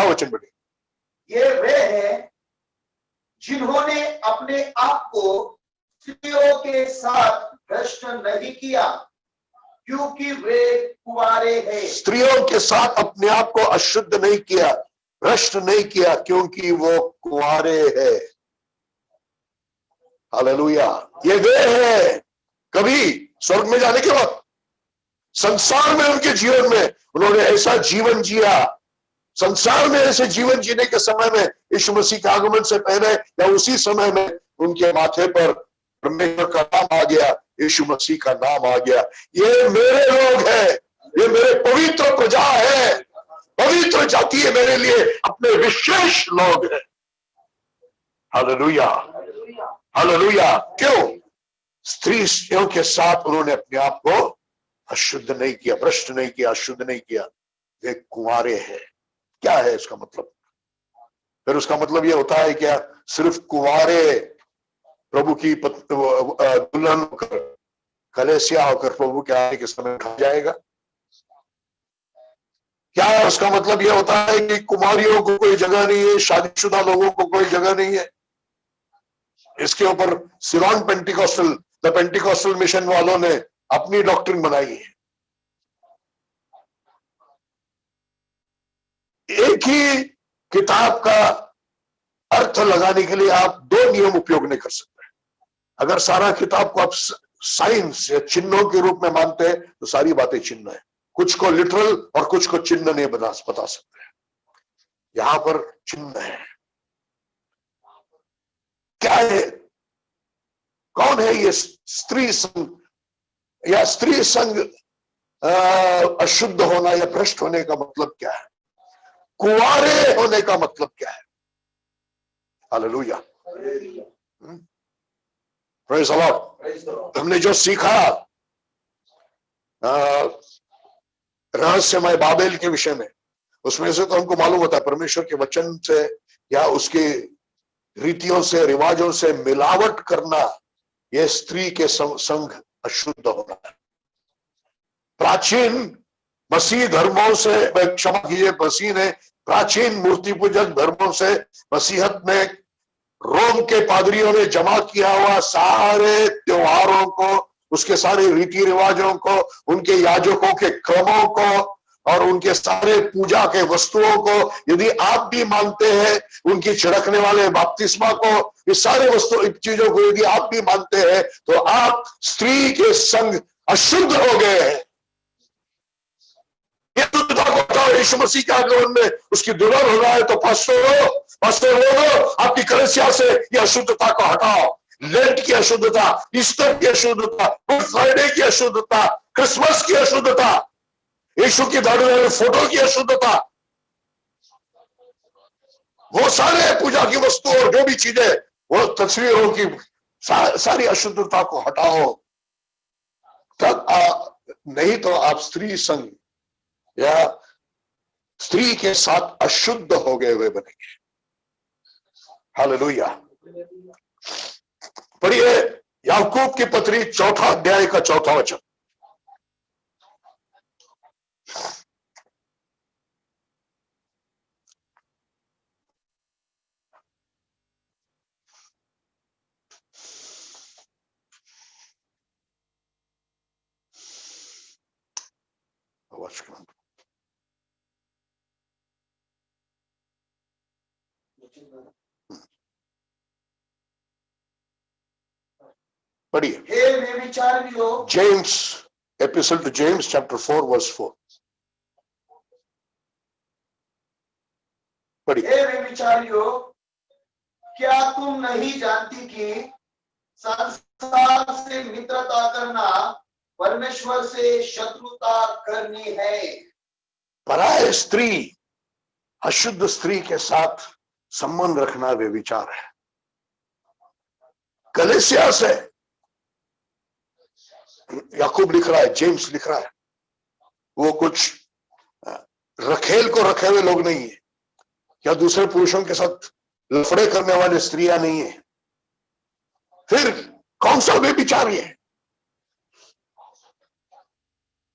वचन पढ़िए। ये वे हैं जिन्होंने अपने आप को स्त्रियों के साथ भ्रष्ट नहीं किया, क्योंकि वे कुंवारे हैं। स्त्रियों के साथ अपने आप को अशुद्ध नहीं किया, भ्रष्ट नहीं किया, क्योंकि वो कुंवारे हैं। हालेलुया। ये वे हैं कभी स्वर्ग में जाने के बाद, संसार में उनके जीवन में उन्होंने ऐसा जीवन जिया। संसार में ऐसे जीवन जीने के समय में यीशु मसीह के आगमन से पहले या उसी समय में उनके माथे पर परमेश्वर का नाम आ गया, यीशु मसीह का नाम आ गया। ये मेरे लोग हैं, ये मेरे पवित्र प्रजा है, पवित्र जाति है, मेरे लिए अपने विशेष लोग हैं। हालेलुया। हालेलुया। क्यों? स्त्रियों के साथ उन्होंने अपने आप को अशुद्ध नहीं किया, भ्रष्ट नहीं किया, अशुद्ध नहीं किया। वे कुंवारे हैं। क्या है इसका मतलब? फिर उसका मतलब यह होता है क्या सिर्फ कुंवारे प्रभु की दुल्हन होकर, कलेसिया होकर प्रभु के आने के समय उठा जाएगा? क्या उसका मतलब यह होता है कि कुमारियों को कोई जगह नहीं है, शादीशुदा लोगों को कोई जगह नहीं है? इसके ऊपर Ceylon Pentecostal, the Pentecostal mission वालों ने अपनी डॉक्ट्रिन बनाई है। एक ही किताब का अर्थ लगाने के लिए आप दो नियम उपयोग नहीं कर सकते। अगर सारा किताब को आप साइंस या चिन्हों के रूप में मानते हैं तो सारी बातें चिन्ह है। कुछ को लिटरल और कुछ को चिन्ह नहीं बता सकते। यहां पर चिन्ह है। क्या है? कौन है ये स्त्री संग या स्त्री संग अशुद्ध होना या भ्रष्ट होने का मतलब क्या है? कुंवारे होने का मतलब क्या है? हालेलुया। Praise the Lord. हमने जो सीखा रहस्यमय बाबेल के विषय में, उसमें से तो हमको मालूम होता है परमेश्वर के वचन से या उसके रीतियों से, रिवाजों से मिलावट करना, यह स्त्री के संग अशुद्ध होना है। प्राचीन मसीह धर्मों से, क्षमा कीजिए, मसीह ने प्राचीन मूर्ति पूजक धर्मों से मसीहत में रोम के पादरियों ने जमा किया हुआ सारे त्योहारों को, उसके सारे रीति रिवाजों को, उनके याजकों के क्रमों को और उनके सारे पूजा के वस्तुओं को यदि आप भी मानते हैं, उनकी छिड़कने वाले बपतिस्मा को, इस सारे वस्तु चीजों को यदि आप भी मानते हैं तो आप स्त्री के संग अशुद्ध हो गए हैं। ये अशुद्धता को हटाओ। यीशु मसीह के आगमन में उसकी दुल्हन हो रहा है, तो पास्टर लोगों, आपकी कलीसिया से ये अशुद्धता को हटाओ। लेंट की अशुद्धता, ईस्टर की अशुद्धता, गुड फ्राइडे की अशुद्धता, क्रिसमस की अशुद्धता, यीशु की दाढ़ी वाले फोटो की अशुद्धता, वो सारे पूजा की वस्तु और जो भी चीजें, वो तस्वीरों की सारी अशुद्धता को हटाओ। तब नहीं तो आप स्त्री संग या स्त्री के साथ अशुद्ध हो गए हुए बनेंगे। हालेलुया। पढ़िए याकूब की पत्री 4 अध्याय का 4 वचन। पढ़िए। हे व्यभिचारियों, James, epistle two James chapter 4 verse 4। पढ़िए। हे व्यभिचारियों, क्या तुम नहीं जानती कि संसार से मित्रता करना परमेश्वर से शत्रुता करनी है? पराय स्त्री, अशुद्ध स्त्री के साथ संबंध रखना व्यभिचार है। कलीसिया से याकूब लिख रहा है, जेम्स लिख रहा है, वो कुछ रखेल को रखे हुए लोग नहीं है, या दूसरे पुरुषों के साथ लफड़े करने वाले स्त्रियां नहीं है। फिर कौन सा व्यभिचार है?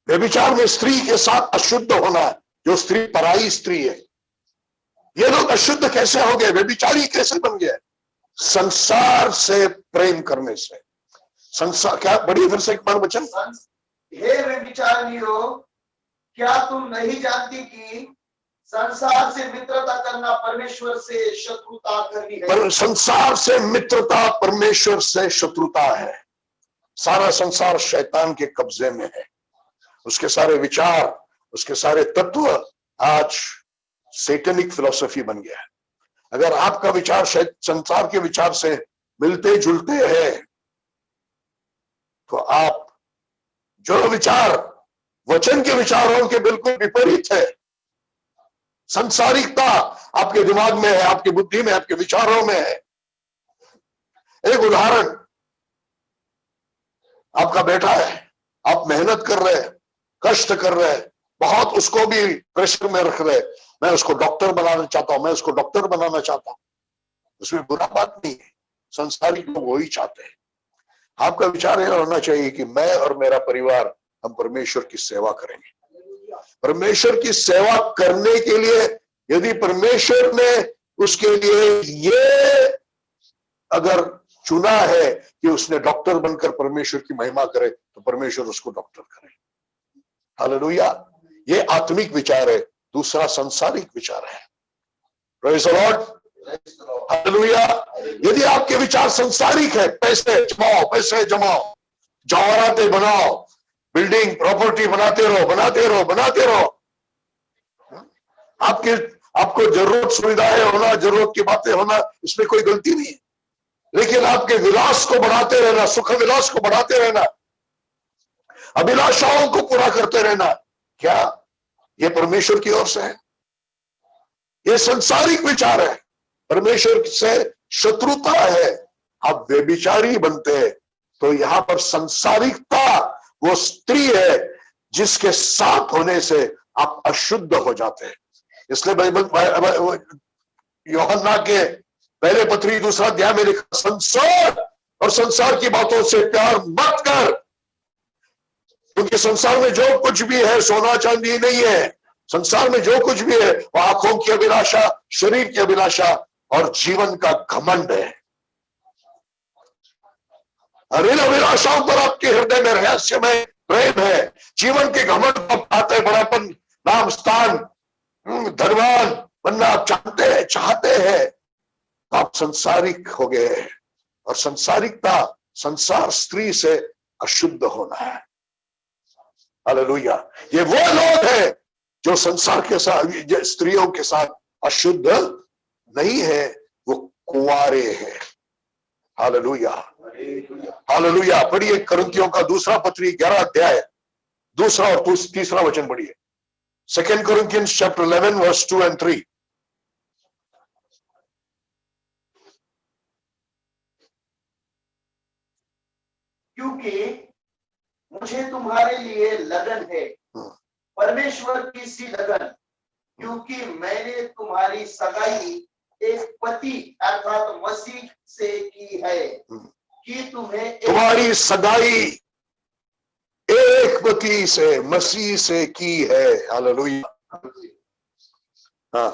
व्यभिचार में स्त्री के साथ अशुद्ध होना है, जो स्त्री पराई स्त्री है। ये लोग अशुद्ध कैसे हो गए, व्यभिचारी कैसे बन गए? संसार से प्रेम करने से। संसार क्या, बड़ी फिर से एक बार वचन। हे व्यभिचारियों, क्या तुम नहीं जानती कि संसार से मित्रता करना परमेश्वर से शत्रुता करनी है? पर संसार से मित्रता परमेश्वर से शत्रुता है। सारा संसार शैतान के कब्जे में है। उसके सारे विचार, उसके सारे तत्व आज सैटेनिक फिलॉसफी बन गया है। अगर आपका विचार संसार के विचार से मिलते जुलते हैं, तो आप जो विचार वचन के विचारों के बिल्कुल विपरीत है, संसारिकता आपके दिमाग में है, आपकी बुद्धि में, आपके विचारों में है। एक उदाहरण, आपका बेटा है, आप मेहनत कर रहे हैं, कष्ट कर रहे हैं, बहुत उसको भी प्रेशर में रख रहे, मैं उसको डॉक्टर बनाना चाहता हूं, मैं उसको डॉक्टर बनाना चाहता हूं, उसमें बुरा बात नहीं है। संसारिक लोग वही चाहते हैं। आपका विचार यह होना चाहिए कि मैं और मेरा परिवार, हम परमेश्वर की सेवा करेंगे। परमेश्वर की सेवा करने के लिए यदि परमेश्वर ने उसके लिए ये अगर चुना है कि उसने डॉक्टर बनकर परमेश्वर की महिमा करे, तो परमेश्वर उसको डॉक्टर करे। हालेलुया। ये आत्मिक विचार है। दूसरा संसारिक विचार है। Praise the Lord, hallelujah. यदि आपके विचार संसारिक है, पैसे जमाओ, पैसे जमाओ, जवाहरातें बनाओ, बिल्डिंग प्रॉपर्टी बनाते रहो, बनाते रहो, बनाते रहो, आपको जरूरत सुविधाएं होना, जरूरत की बातें होना, इसमें कोई गलती नहीं है। लेकिन आपके विलास को बढ़ाते रहना, सुख विलास को बढ़ाते रहना, अभिलाषाओं को पूरा करते रहना, क्या ये परमेश्वर की ओर से है? ये संसारिक विचार है, परमेश्वर से शत्रुता है। आप व्यभिचारी बनते हैं, तो यहां पर संसारिकता वो स्त्री है जिसके साथ होने से आप अशुद्ध हो जाते हैं। इसलिए बाइबल यूहन्ना के पहले पत्री 2 अध्याय में लिखा, संसार और संसार की बातों से प्यार मत कर, क्योंकि संसार में जो कुछ भी है सोना चांदी नहीं है। संसार में जो कुछ भी है वो आंखों की अभिलाषा, शरीर की अभिलाषा और जीवन का घमंड है। और इन अभिलाषाओं पर आपके हृदय में रहस्यमय प्रेम है। जीवन के घमंड को पाते, बड़ापन, नाम, स्थान, धनवान बनना आप चाहते हैं, आप संसारिक हो गए हैं। और संसारिकता, संसार स्त्री से अशुद्ध होना है। हालेलुया। ये वो लोग हैं जो संसार के साथ, स्त्रियों के साथ अशुद्ध नहीं है, वो कुंवारे हैं। Hallelujah, hallelujah. पढ़िए कुरिन्थियों का दूसरा पत्री 11 अध्याय, दूसरा और तीसरा वचन पढ़िए। 2 Corinthians chapter 11 verse 2 and 3। क्योंकि मुझे तुम्हारे लिए लगन है, परमेश्वर की सी लगन, क्योंकि मैंने तुम्हारी सगाई एक पति अर्थात मसीह से की है, कि तुम्हें तुम्हारी सगाई एक पति से, मसीह से की है। हालेलुया। हाँ,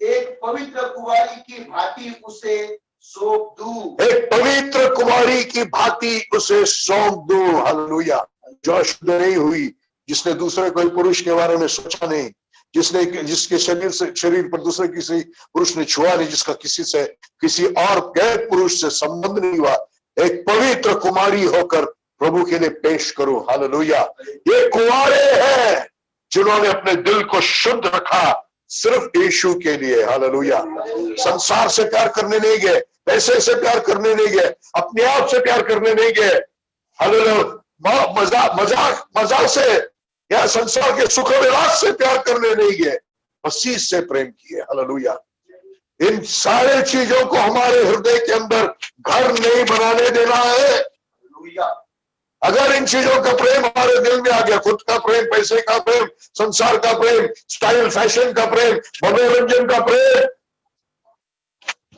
एक पवित्र कुंवारी की भांति उसे सौंप दूं, एक पवित्र कुमारी की भांति उसे सौंप दूं। हालेलुया। जो अशुद्ध नहीं हुई, जिसने दूसरे कोई पुरुष के बारे में सोचा नहीं, जिसके शरीर पर दूसरे किसी पुरुष ने छुआ नहीं, जिसका किसी और गैर पुरुष से संबंध नहीं हुआ, एक पवित्र कुमारी होकर प्रभु के लिए पेश करो। हालेलुया। ये कुंवारे हैं जिन्होंने अपने दिल को शुद्ध रखा सिर्फ यीशु के लिए। हालेलुया। संसार से प्यार करने नहीं गए, पैसे से प्यार करने नहीं गए, अपने आप से प्यार करने नहीं गए। हालेलुया। मजाक से या संसार के सुख विलास से प्यार करने नहीं गए, मसीह से प्रेम किए। हालेलुया। इन सारे चीजों को हमारे हृदय के अंदर घर नहीं बनाने देना है। अगर इन चीजों का प्रेम हमारे दिल में आ गया, खुद का प्रेम, पैसे का प्रेम, संसार का प्रेम, स्टाइल फैशन का प्रेम, मनोरंजन का प्रेम,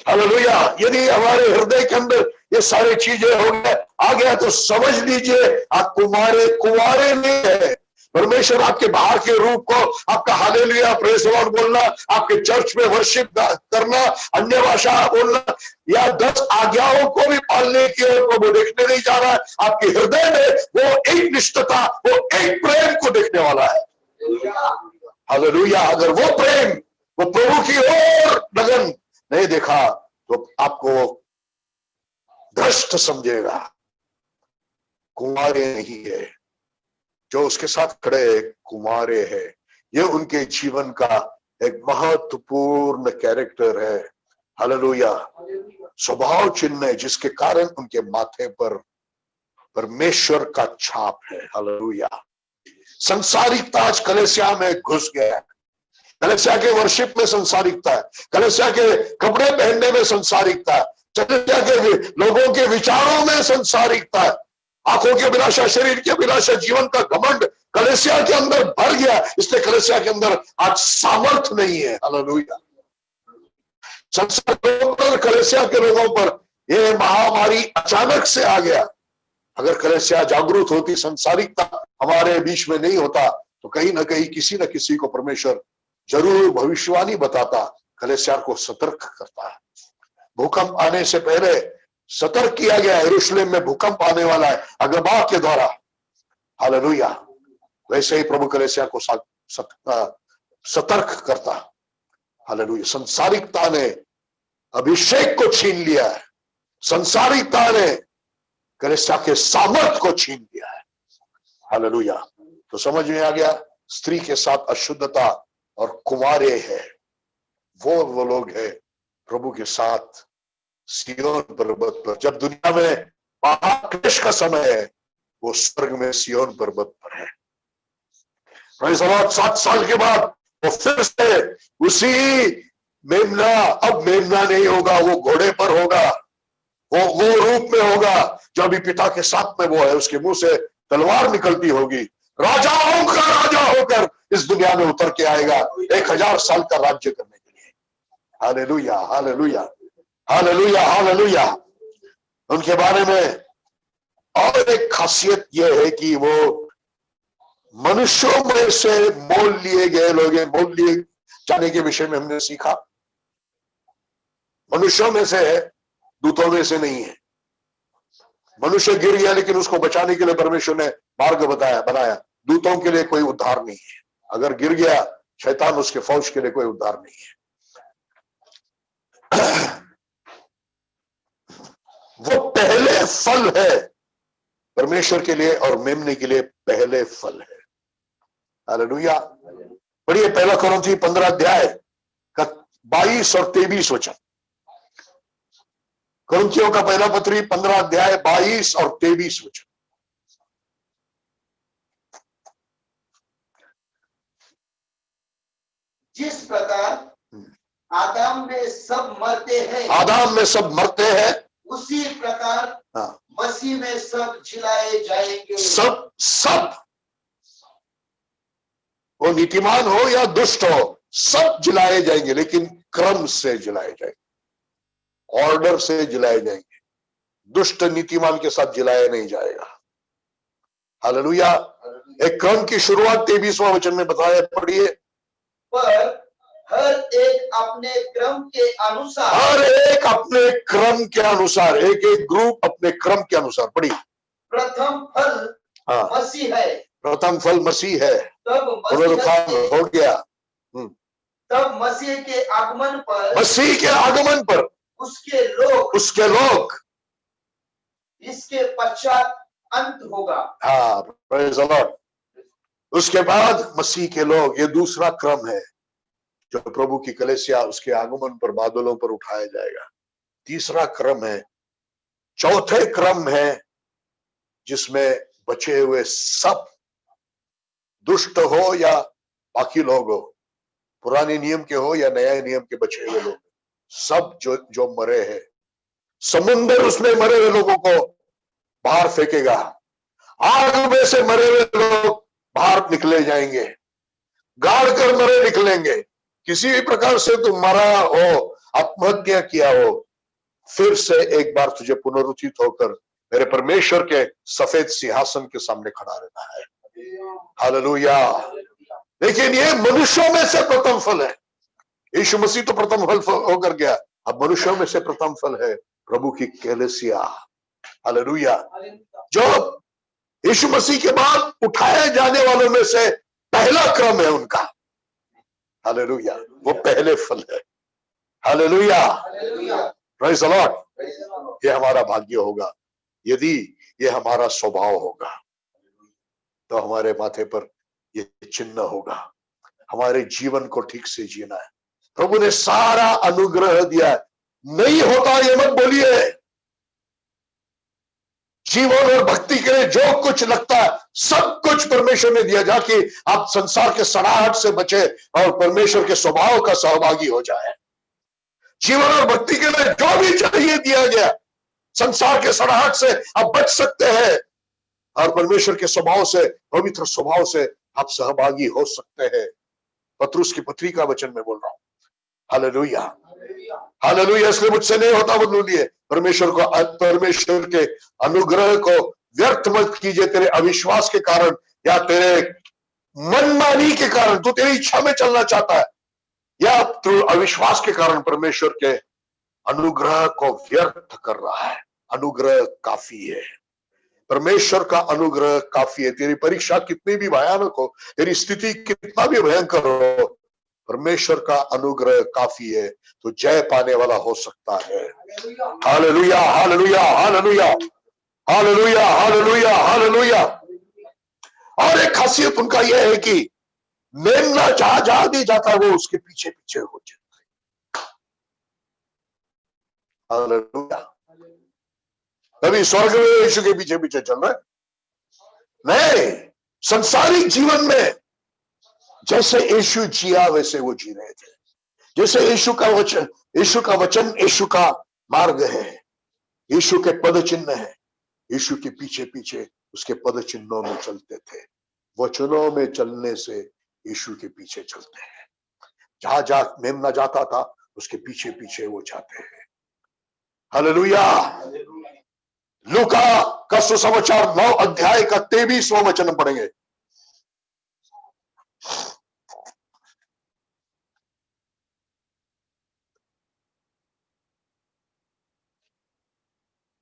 हालेलुया, यदि हमारे हृदय के अंदर ये सारी चीजें हो गए आ गया, तो समझ लीजिए आप कुंवारे नहीं है। परमेश्वर आपके बाहर के रूप को, आपका हालेलुया प्रेज द लॉर्ड बोलना, आपके चर्च में वर्शिप करना, अन्य भाषा बोलना या 10 आज्ञाओं को भी पालने की ओर प्रभु देखने नहीं जा रहा है। आपके हृदय में वो एक निष्ठता, वो एक प्रेम को देखने वाला है। हालेलुया। अगर वो प्रेम, वो प्रभु की ओर लगन नहीं देखा तो आपको भ्रष्ट समझेगा, कुंवारे नहीं है। जो उसके साथ खड़े कुंवारे हैं, ये उनके जीवन का एक महत्वपूर्ण कैरेक्टर है। हालेलुया। स्वभाव चिन्ह है जिसके कारण उनके माथे पर परमेश्वर का छाप है। हालेलुया। संसारिकता आज कलीसिया में घुस गया है। कलीसिया के वर्शिप में संसारिकता है, कलीसिया के कपड़े पहनने में संसारिकता है, कलीसिया के लोगों के विचारों में संसारिकता है, आंखों की अभिलाषा, शरीर की अभिलाषा, जीवन का घमंड कलीसिया के अंदर भर गया। इसलिए कलीसिया के अंदर आज सामर्थ्य नहीं है। हालेलुया। संसार पर, कलीसिया के लोगों पर यह महामारी अचानक से आ गया। अगर कलीसिया जागरूक होती, संसारिकता हमारे बीच में नहीं होता, तो कहीं ना कहीं किसी न किसी को परमेश्वर जरूर भविष्यवाणी बताता, कलीसिया को सतर्क करता है। भूकंप आने से पहले सतर्क किया गया, यरूशलेम में भूकंप आने वाला है अगबा के द्वारा। हालेलुया। वैसे ही प्रभु कलीसिया को सतर्क करता। हालेलुया। संसारिकता ने अभिषेक को छीन लिया है, संसारिकता ने कलीसिया के सामर्थ को छीन लिया है। हालेलुया। तो समझ में आ गया, स्त्री के साथ अशुद्धता और कुंवारे है, वो लोग हैं प्रभु के साथ सियोन पर्वत पर। जब दुनिया में महाक्लेश का समय है, वो स्वर्ग में सियोन पर्वत पर है। 7 साल के बाद वो फिर से उसी मेमना, अब मेमना नहीं होगा, वो घोड़े पर होगा, वो रूप में होगा जो अभी पिता के साथ में वो है। उसके मुंह से तलवार निकलती होगी, राजाओं का राजा होकर इस दुनिया में उतर के आएगा 1000 साल का राज्य करने के लिए। हालेलुया, हालेलुया, हालेलुया, हालेलुया। उनके बारे में और एक खासियत यह है कि वो मनुष्यों में से मोल लिए गए लोग हैं। मोल लिए जाने के विषय में हमने सीखा, मनुष्यों में से है, दूतों में से नहीं है। मनुष्य गिर गया, लेकिन उसको बचाने के लिए परमेश्वर ने मार्ग बनाया। दूतों के लिए कोई उद्धार नहीं है। अगर गिर गया शैतान, उसके फौज के लिए कोई उद्धार नहीं है। वो पहले फल है परमेश्वर के लिए और मेमने के लिए, पहले फल है। हालेलुया। पढ़िए पहला कुरिन्थी 15 अध्याय का 22 और 23 वचन। कुरिन्थियों का पहला पत्री 15 अध्याय 22 और 23 वचन। जिस प्रकार आदम में सब मरते हैं, आदम में सब मरते हैं, उसी प्रकार हाँ, मसीह में सब जिलाए जाएंगे। सब वो नीतिमान हो या दुष्ट हो, सब जिलाए जाएंगे, लेकिन क्रम से जिलाए जाएंगे, ऑर्डर से जिलाए जाएंगे। दुष्ट नीतिमान के साथ जिलाया नहीं जाएगा। हालेलुया। एक क्रम की शुरुआत 23वां वचन में बताया, पढ़िए। पर हर एक अपने क्रम के अनुसार, हर एक अपने क्रम के अनुसार, एक एक ग्रुप अपने क्रम के अनुसार। पढ़िए। प्रथम फल हाँ, मसीह है, प्रथम फल मसीह है, तब पुनरुत्थान हो गया। तब मसीह के आगमन पर, मसीह के आगमन पर उसके लोग, इसके पश्चात अंत होगा। हाँ, प्रेज़ द लॉर्ड। उसके बाद मसीह के लोग, ये दूसरा क्रम है जो प्रभु की कलीसिया उसके आगमन पर बादलों पर उठाया जाएगा। तीसरा क्रम है, चौथे क्रम है जिसमें बचे हुए सब, दुष्ट हो या बाकी लोग हो, पुराने नियम के हो या नए नियम के बचे हुए लोग, सब जो मरे हैं, समुंदर उसमें मरे हुए लोगों को बाहर फेंकेगा। आग में से मरे हुए लोग बाहर निकले जाएंगे, गाड़ कर मरे निकलेंगे। किसी भी प्रकार से तुम मरा हो, आत्महत्या किया हो, फिर से एक बार तुझे पुनरुत्थित होकर मेरे परमेश्वर के सफेद सिंहासन के सामने खड़ा रहना है। हालेलुया। लेकिन ये मनुष्यों में से प्रथम फल है। यीशु मसीह तो प्रथम फल होकर गया, अब मनुष्यों में से प्रथम फल है प्रभु की कलीसिया। हालेलुया। जो यीशु मसीह के बाद उठाए जाने वालों में से पहला क्रम है उनका। हालेलुया। वो पहले फल है। हालेलुया। Praise the Lord. ये हमारा भाग्य होगा यदि ये हमारा स्वभाव होगा, तो हमारे माथे पर ये चिन्ह होगा। हमारे जीवन को ठीक से जीना है। प्रभु ने सारा अनुग्रह दिया है, नहीं होता ये मत बोलिए। जीवन और भक्ति के लिए जो कुछ लगता है सब कुछ परमेश्वर ने दिया, जाके आप संसार के सड़ाहट से बचे और परमेश्वर के स्वभाव का सहभागी हो जाए। जीवन और भक्ति के लिए जो भी चाहिए दिया गया, संसार के सड़ाहट से आप बच सकते हैं और परमेश्वर के स्वभाव से, पवित्र स्वभाव से आप सहभागी हो सकते हैं। पत्रुस की पत्री का वचन में बोल रहा हूं। हालेलुया। हालेलुया। इसलिए मुझसे नहीं होता बदलू लिए, परमेश्वर के अनुग्रह को व्यर्थ मत कीजिए तेरे अविश्वास के कारण या तेरे मनमानी के कारण। तू तेरी इच्छा में चलना चाहता है या तू अविश्वास के कारण परमेश्वर के अनुग्रह को व्यर्थ कर रहा है। अनुग्रह काफी है, परमेश्वर का अनुग्रह काफी है। तेरी परीक्षा कितनी भी भयानक हो, तेरी स्थिति कितना भी भयंकर हो, परमेश्वर का अनुग्रह काफी है, तो जय पाने वाला हो सकता है। हालेलुया, हालेलुया, हालेलुया, हालेलुया, हालेलुया, हालेलुया। और एक खासियत उनका यह है कि मेमना जहां जहां भी जाता है वो उसके पीछे पीछे हो जाता है। हालेलुया। कभी स्वर्ग में यीशु के पीछे पीछे चल रहा है? नहीं, संसारिक जीवन में जैसे यीशु जिया वैसे वो जी रहे थे। जैसे यीशु का वचन, यीशु का मार्ग है, यीशु के पद चिन्ह है, यीशु के पीछे पीछे उसके पद चिन्हों में चलते थे। वचनों में चलने से यीशु के पीछे चलते हैं। जहां जहां मेमना जाता था उसके पीछे पीछे वो जाते हैं। हालेलुया। लूका का सुसमाचार 9 अध्याय का 23वां वचन पढ़ेंगे।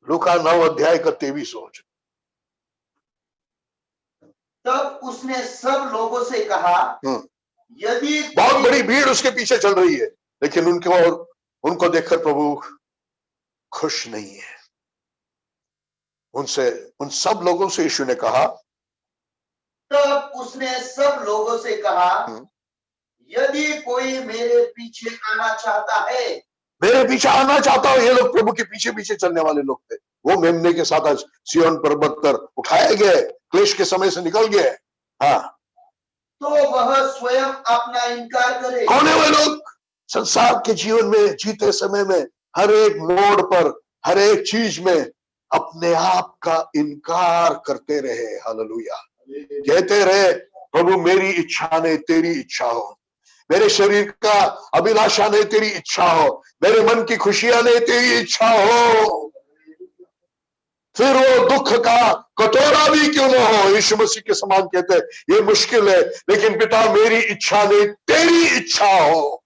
लूका 9 अध्याय का 23वां वचन। तब उसने सब लोगों से कहा, यदि बहुत बड़ी भीड़ उसके पीछे चल रही है, लेकिन उनको देखकर प्रभु खुश नहीं है। उन सब लोगों से यीशु ने कहा, तब उसने सब लोगों से कहा, यदि कोई मेरे पीछे आना चाहता है, मेरे पीछे आना चाहता हो। ये लोग प्रभु के पीछे पीछे चलने वाले लोग थे। वो मेमने के साथ आज सिय्योन पर्वत पर उठाए गए, क्लेश के समय से निकल गए। हाँ, तो वह स्वयं अपना इनकार करे। कौन है वे लोग? संसार के जीवन में जीते समय में हर एक मोड़ पर, हर एक चीज में अपने आप का इनकार करते रहे। हालेलुया। कहते रहे, प्रभु मेरी इच्छा नहीं तेरी इच्छा हो, मेरे शरीर का अभिलाषा नहीं तेरी इच्छा हो, मेरे मन की खुशियां नहीं तेरी इच्छा हो। फिर वो दुख का कटोरा भी क्यों ना हो, यीशु मसीह के समान कहते हैं ये मुश्किल है, लेकिन पिता मेरी इच्छा नहीं तेरी इच्छा हो।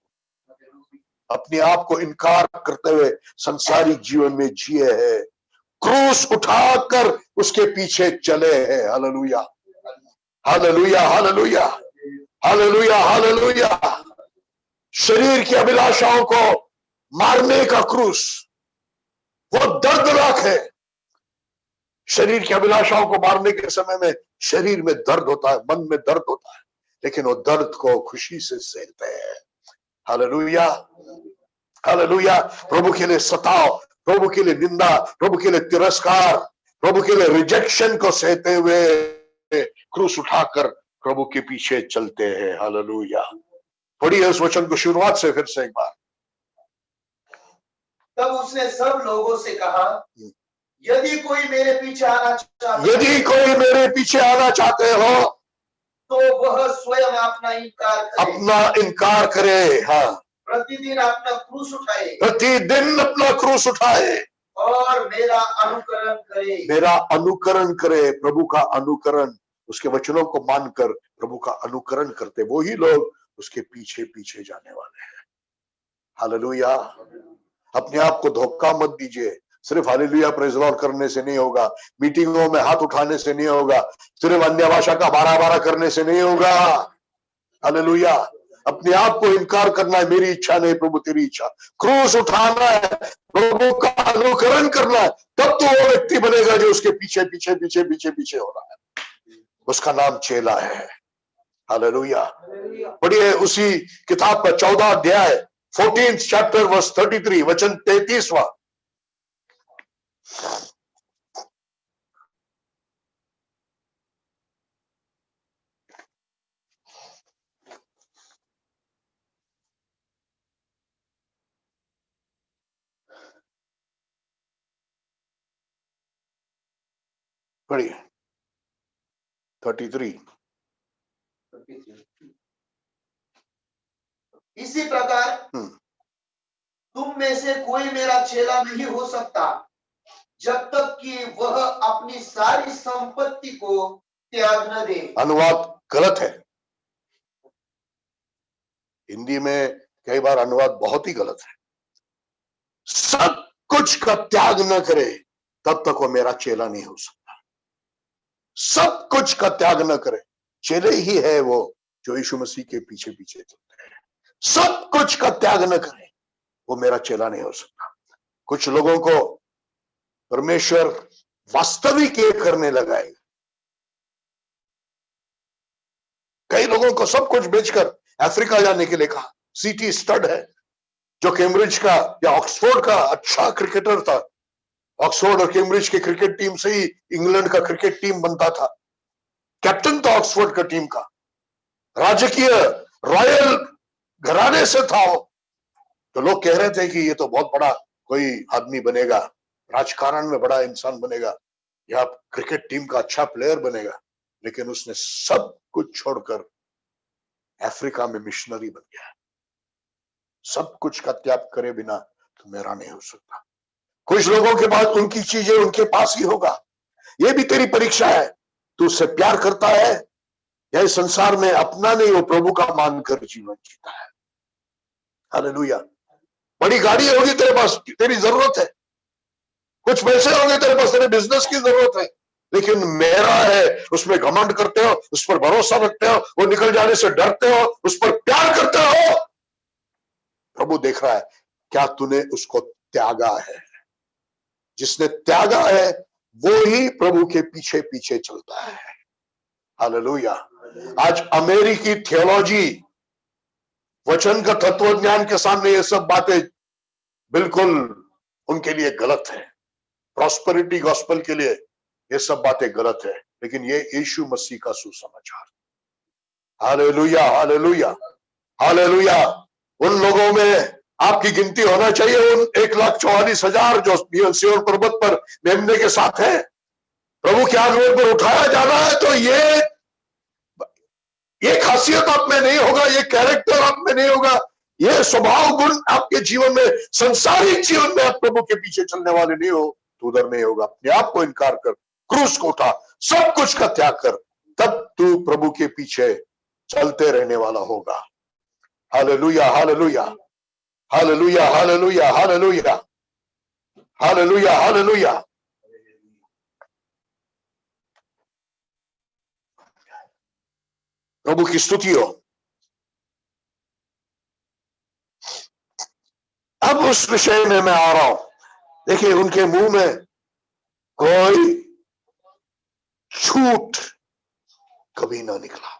अपने आप को इनकार करते हुए संसारिक जीवन में जिए हैं, क्रूस उठाकर उसके पीछे चले हैं। हालेलुया, हालेलुया, हालेलुया, हालेलुया, हालेलुया। शरीर की अभिलाषाओं को मारने का क्रूस वो दर्दनाक है। शरीर की अभिलाषाओं को मारने के समय में शरीर में दर्द होता है, मन में दर्द होता है, लेकिन वो दर्द को खुशी से सहते हैं। हालेलुया, हालेलुया। प्रभु के लिए सताव, प्रभु के लिए निंदा, प्रभु के लिए तिरस्कार, प्रभु के लिए रिजेक्शन को सहते हुए क्रूस उठाकर प्रभु के पीछे चलते हैं। हालेलुया। पढ़िए उस वचन को शुरुआत से फिर से एक बार। तब उसने सब लोगों से कहा, यदि कोई मेरे पीछे आना चाहता है, यदि कोई मेरे पीछे आना चाहते हो तो वह स्वयं अपना इनकार करे, अपना इनकार करे। हाँ, प्रतिदिन अपना क्रूस उठाए, प्रतिदिन अपना क्रूस उठाए और मेरा अनुकरण करे। मेरा अनुकरण करे। प्रभु का अनुकरण, उसके वचनों को मानकर प्रभु का अनुकरण करते वही लोग उसके पीछे पीछे जाने वाले हैं। हालेलुया। अपने आप को धोखा मत दीजिए। सिर्फ हालेलुया प्रेज़ द लॉर्ड करने से नहीं होगा, मीटिंगों में हाथ उठाने से नहीं होगा, सिर्फ अन्य भाषा का 12-12 करने से नहीं होगा। हालेलुया। अपने आप को इनकार करना है, मेरी इच्छा नहीं प्रभु तेरी इच्छा। क्रूस उठाना है, प्रभु का अनुकरण करना है, तब तो वो व्यक्ति बनेगा जो उसके पीछे पीछे पीछे पीछे पीछे हो रहा है। उसका नाम चेला है। हालेलुया। पढ़िए उसी किताब का 14 अध्याय 14th chapter verse 33 वचन 33वां। पढ़िए 33। इसी प्रकार तुम में से कोई मेरा चेला नहीं हो सकता जब तक कि वह अपनी सारी संपत्ति को त्याग न दे। अनुवाद गलत है। हिंदी में कई बार अनुवाद बहुत ही गलत है। सब कुछ का त्याग न करे तब तक वो मेरा चेला नहीं हो सकता। सब कुछ का त्याग न करे। चेले ही है वो जो यीशु मसीह के पीछे पीछे चलते हैं। सब कुछ का त्याग न करे वो मेरा चेला नहीं हो सकता। कुछ लोगों को परमेश्वर वास्तविक ये करने लगाएगा। कई लोगों को सब कुछ बेचकर अफ्रीका जाने के लिए कहा। सीटी स्टड है जो कैम्ब्रिज का या ऑक्सफोर्ड का अच्छा क्रिकेटर था। ऑक्सफोर्ड और कैम्ब्रिज की क्रिकेट टीम से ही इंग्लैंड का क्रिकेट टीम बनता था। कैप्टन था ऑक्सफोर्ड का टीम का, राजकीय रॉयल घराने से था वो। तो लोग कह रहे थे कि ये तो बहुत बड़ा कोई आदमी बनेगा, राजकारण में बड़ा इंसान बनेगा या क्रिकेट टीम का अच्छा प्लेयर बनेगा। लेकिन उसने सब कुछ छोड़कर अफ्रीका में मिशनरी बन गया। सब कुछ का त्याग करे बिना तो मेरा नहीं हो सकता। कुछ लोगों के बाद उनकी चीजें उनके पास ही होगा। ये भी तेरी परीक्षा है। तू उससे प्यार करता है या इस संसार में अपना नहीं वो प्रभु का मानकर जीवन जीता है। हालेलुया। बड़ी गाड़ी होगी तेरे पास, तेरी जरूरत है। कुछ पैसे होंगे तेरे पास, तेरे बिजनेस की जरूरत है। लेकिन मेरा है उसमें घमंड करते हो, उस पर भरोसा रखते हो, वो निकल जाने से डरते हो, उस पर प्यार करते हो। प्रभु देख रहा है क्या तूने उसको त्यागा है। जिसने त्यागा है वो ही प्रभु के पीछे पीछे चलता है। हालेलुया। आज अमेरिकी थियोलॉजी वचन का तत्व ज्ञान के सामने ये सब बातें बिल्कुल उनके लिए गलत है। प्रॉस्पेरिटी गॉस्पेल के लिए ये सब बातें गलत है, लेकिन ये यीशु मसीह का सुसमाचार। हालेलुया, हालेलुया, हालेलुया। उन लोगों में आपकी गिनती होना चाहिए, उन 1,44,000 जो सिय्योन पर्वत पर मेमने के साथ है। प्रभु के आगमन पर उठाया जाना है, तो ये खासियत आप में नहीं होगा, ये कैरेक्टर आप में नहीं होगा, ये स्वभाव गुण आपके जीवन में, संसारिक जीवन में आप प्रभु के पीछे चलने वाले नहीं हो, तो उधर नहीं होगा। अपने आप को इनकार कर, क्रूस को उठा, सब कुछ का त्याग कर, तब तू प्रभु के पीछे चलते रहने वाला होगा। हालेलुया, हालेलुया, हालेलुया, हालेलुया, हालेलुया, हालेलुया, हालेलुया। प्रभु की स्तुति हो। अब उस विषय में मैं आ रहा हूं। देखिए, उनके मुंह में कोई झूठ कभी ना निकला,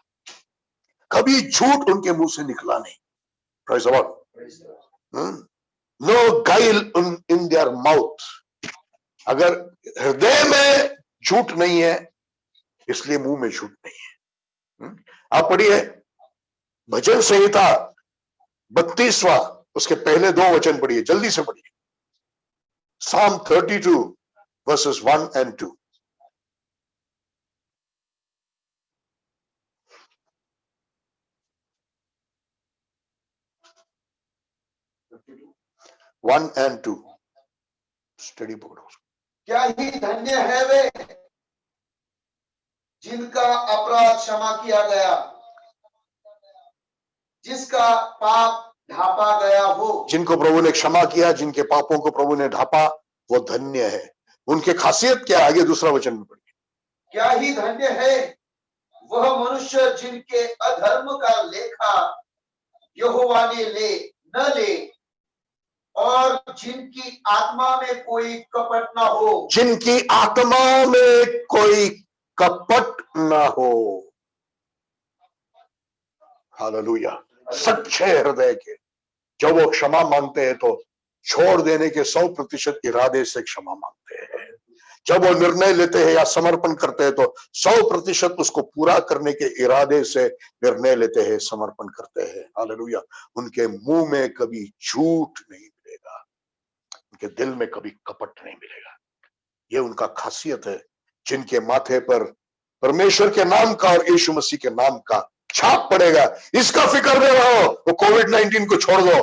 कभी झूठ उनके मुंह से निकला नहीं। Praise the Lord. नो गाइल इन देयर माउथ। अगर हृदय में झूठ नहीं है, इसलिए मुंह में झूठ नहीं है। आप पढ़िए भजन संहिता 32वां, उसके पहले 2 वचन पढ़िए, जल्दी से पढ़िए। Psalm 32 verses 1 and 2। 1 and 2 study पकड़ो। क्या ही धन्य है वे जिनका अपराध क्षमा किया गया, जिसका पाप ढापा गया हो। जिनको प्रभु ने क्षमा किया, जिनके पापों को प्रभु ने ढापा, वो धन्य है। उनके खासियत क्या है, आगे दूसरा वचन में पढ़िए। क्या ही धन्य है वह मनुष्य जिनके अधर्म का लेखा यहोवा ने न ले, और जिनकी आत्मा में कोई कपट ना हो। जिनकी आत्मा में कोई कपट ना हो। हालेलुया। सच्चे हृदय के, जब वो क्षमा मांगते हैं तो छोड़ देने के 100% इरादे से क्षमा मांगते हैं। जब वो निर्णय लेते हैं या समर्पण करते हैं तो 100% उसको पूरा करने के इरादे से निर्णय लेते हैं, समर्पण करते हैं। हालेलुया। उनके मुंह में कभी झूठ नहीं मिलेगा, उनके दिल में कभी कपट नहीं मिलेगा। ये उनका खासियत है। जिनके माथे पर परमेश्वर के नाम का और यीशु मसीह के नाम का छाप पड़ेगा, इसका फिक्र न रहो। वो कोविड-19 को छोड़ दो,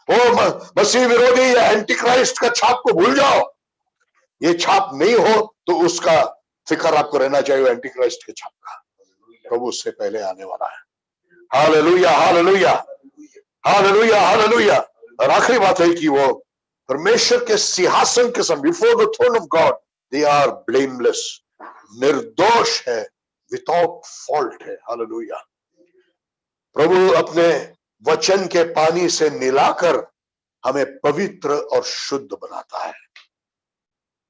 वो मसीह विरोधी या एंटी क्राइस्ट का छाप को भूल जाओ। ये छाप नहीं हो तो उसका फिक्र आपको रहना चाहिए, एंटी क्राइस्ट के छाप का। प्रभु उससे पहले आने वाला है। हालेलुया, हालेलुया, हालेलुया, हालेलुया। और आखिरी बात है कि वो परमेश्वर के सिंहासन के सामने, before the throne of God, they are blameless, निर्दोष है, विदाउट फॉल्ट है। हालेलुया। प्रभु अपने वचन के पानी से मिलाकर हमें पवित्र और शुद्ध बनाता है।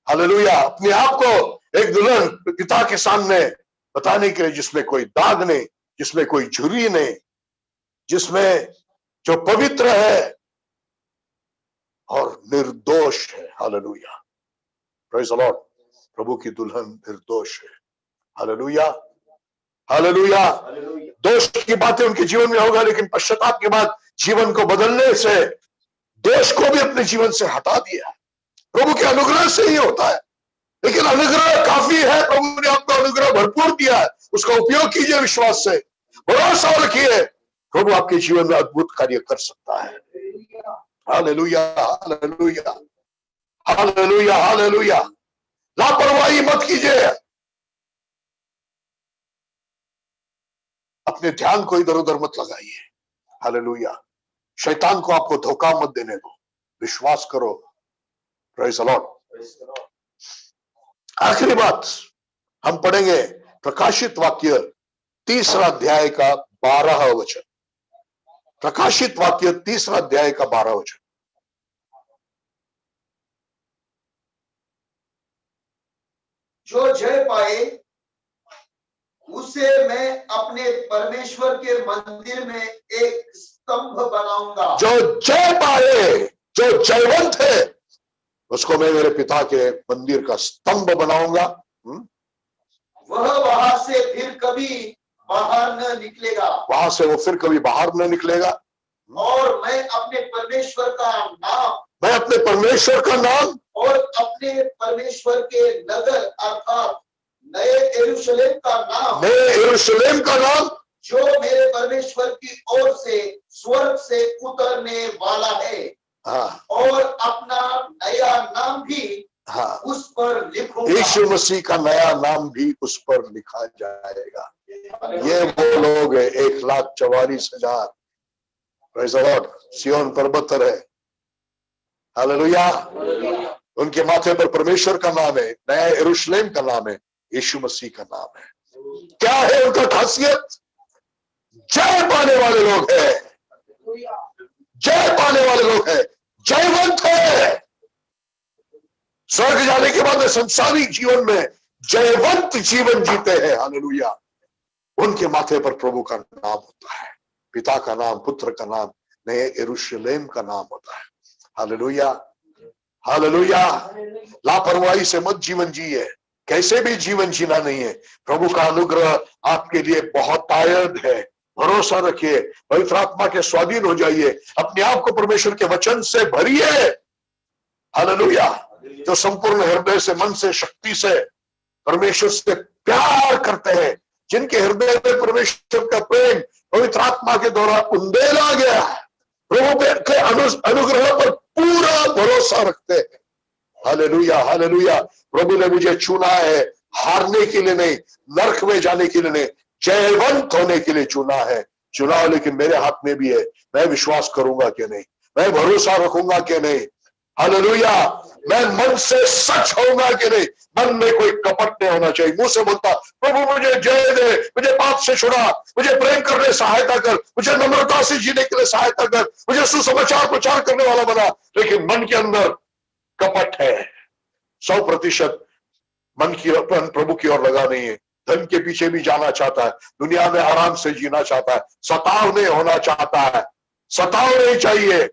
हालेलुया। अपने आप को एक दुल्हन पिता के सामने बताने के लिए, जिसमें कोई दाग नहीं, जिसमें कोई झुर्री नहीं, जिसमें जो पवित्र है और निर्दोष है। हालेलुया, प्रेज़ द लॉर्ड। प्रभु की दुल्हन निर्दोष है। हालेलुया, हालेलुया। दोष की बातें उनके जीवन में होगा, लेकिन पश्चाताप के बाद जीवन को बदलने से दोष को भी अपने जीवन से हटा दिया। प्रभु के अनुग्रह से ही होता है, लेकिन अनुग्रह काफी है। प्रभु ने आपको अनुग्रह भरपूर दिया है, उसका उपयोग कीजिए विश्वास से, भरोसा रखिए। प्रभु आपके जीवन में अद्भुत कार्य कर सकता है। हालेलुया, हालेलुया, हालेलुया, हालेलुया। लापरवाही मत कीजिए, अपने ध्यान को इधर उधर मत लगाइए। हालेलुया। शैतान को आपको धोखा मत देने दो, विश्वास करो। Praise the Lord. आखिरी बात हम पढ़ेंगे प्रकाशित वाक्य 3 अध्याय का 12 वचन। प्रकाशित वाक्य 3 अध्याय का 12 वचन। जो जय पाए उसे मैं अपने परमेश्वर के मंदिर में एक स्तंभ बनाऊंगा। जो जय पाए, जो जयवंत है, उसको मैं मेरे पिता के मंदिर का स्तंभ बनाऊंगा। वह वहां से फिर कभी बाहर न निकलेगा। वहां से वो फिर कभी बाहर न निकलेगा। और मैं अपने परमेश्वर का नाम, मैं अपने परमेश्वर का नाम और अपने परमेश्वर के नगर अर्थात नए यरूशलेम का नाम, नए यरूशलेम का नाम, जो मेरे परमेश्वर की ओर से स्वर्ग से उतरने वाला है, हाँ, और अपना नया नाम भी हाँ, उस पर लिखूंगा। यीशु मसीह का नया नाम भी उस पर लिखा जाएगा। ये वो लोग है 1,44,000 प्रेज़ द लॉर्ड सिय्योन पर्वत पर है। हालेलुया। उनके माथे पर परमेश्वर का नाम है, नया यरूशलेम का नाम है, यीशु मसीह का नाम है। क्या है उनका खासियत? जय पाने वाले लोग हैं, जय पाने वाले लोग हैं, जयवंत है। स्वर्ग जाने के बाद संसारिक जीवन में जयवंत जीवन जीते हैं। हालेलुया। उनके माथे पर प्रभु का नाम होता है, पिता का नाम, पुत्र का नाम, नए यरूशलेम का नाम होता है। हालेलुया, हालेलुया। लापरवाही से मत जीवन जिए, कैसे भी जीवन जीना नहीं है। प्रभु का अनुग्रह आपके लिए बहुत तायद है। भरोसा रखिए, पवित्र आत्मा के स्वाधीन हो जाइए, अपने आप को परमेश्वर के वचन से भरिए। हालेलुया। जो संपूर्ण हृदय से, मन से, शक्ति से परमेश्वर से प्यार करते हैं, जिनके हृदय में परमेश्वर का प्रेम पवित्र आत्मा के द्वारा उंडेला गया है, प्रभु के अनुग्रह पर पूरा भरोसा रखते हैं। हालेलुया, हालेलुया। प्रभु ने मुझे चुना है, हारने के लिए नहीं, नरक में जाने के लिए नहीं, जयवंत होने के लिए चुना है। चुनाव लेकिन मेरे हाथ में भी है, मैं विश्वास करूंगा कि नहीं, मैं भरोसा रखूंगा कि नहीं। हालेलुया। मैं मन से सच होऊंगा कि नहीं, मन में कोई कपट नहीं होना चाहिए। मुंह से बोलता प्रभु मुझे जय दे, मुझे पाप से छुड़ा, मुझे प्रेम करने सहायता कर, मुझे नम्रता से जीने के लिए सहायता कर, मुझे सुसमाचार प्रचार करने वाला बना, लेकिन मन के अंदर कपट है। 100% मन की प्रभु की ओर लगा नहीं है। धन के पीछे भी जाना चाहता है, दुनिया में आराम से जीना चाहता है, सताव नहीं होना चाहता है, सताव नहीं चाहिए,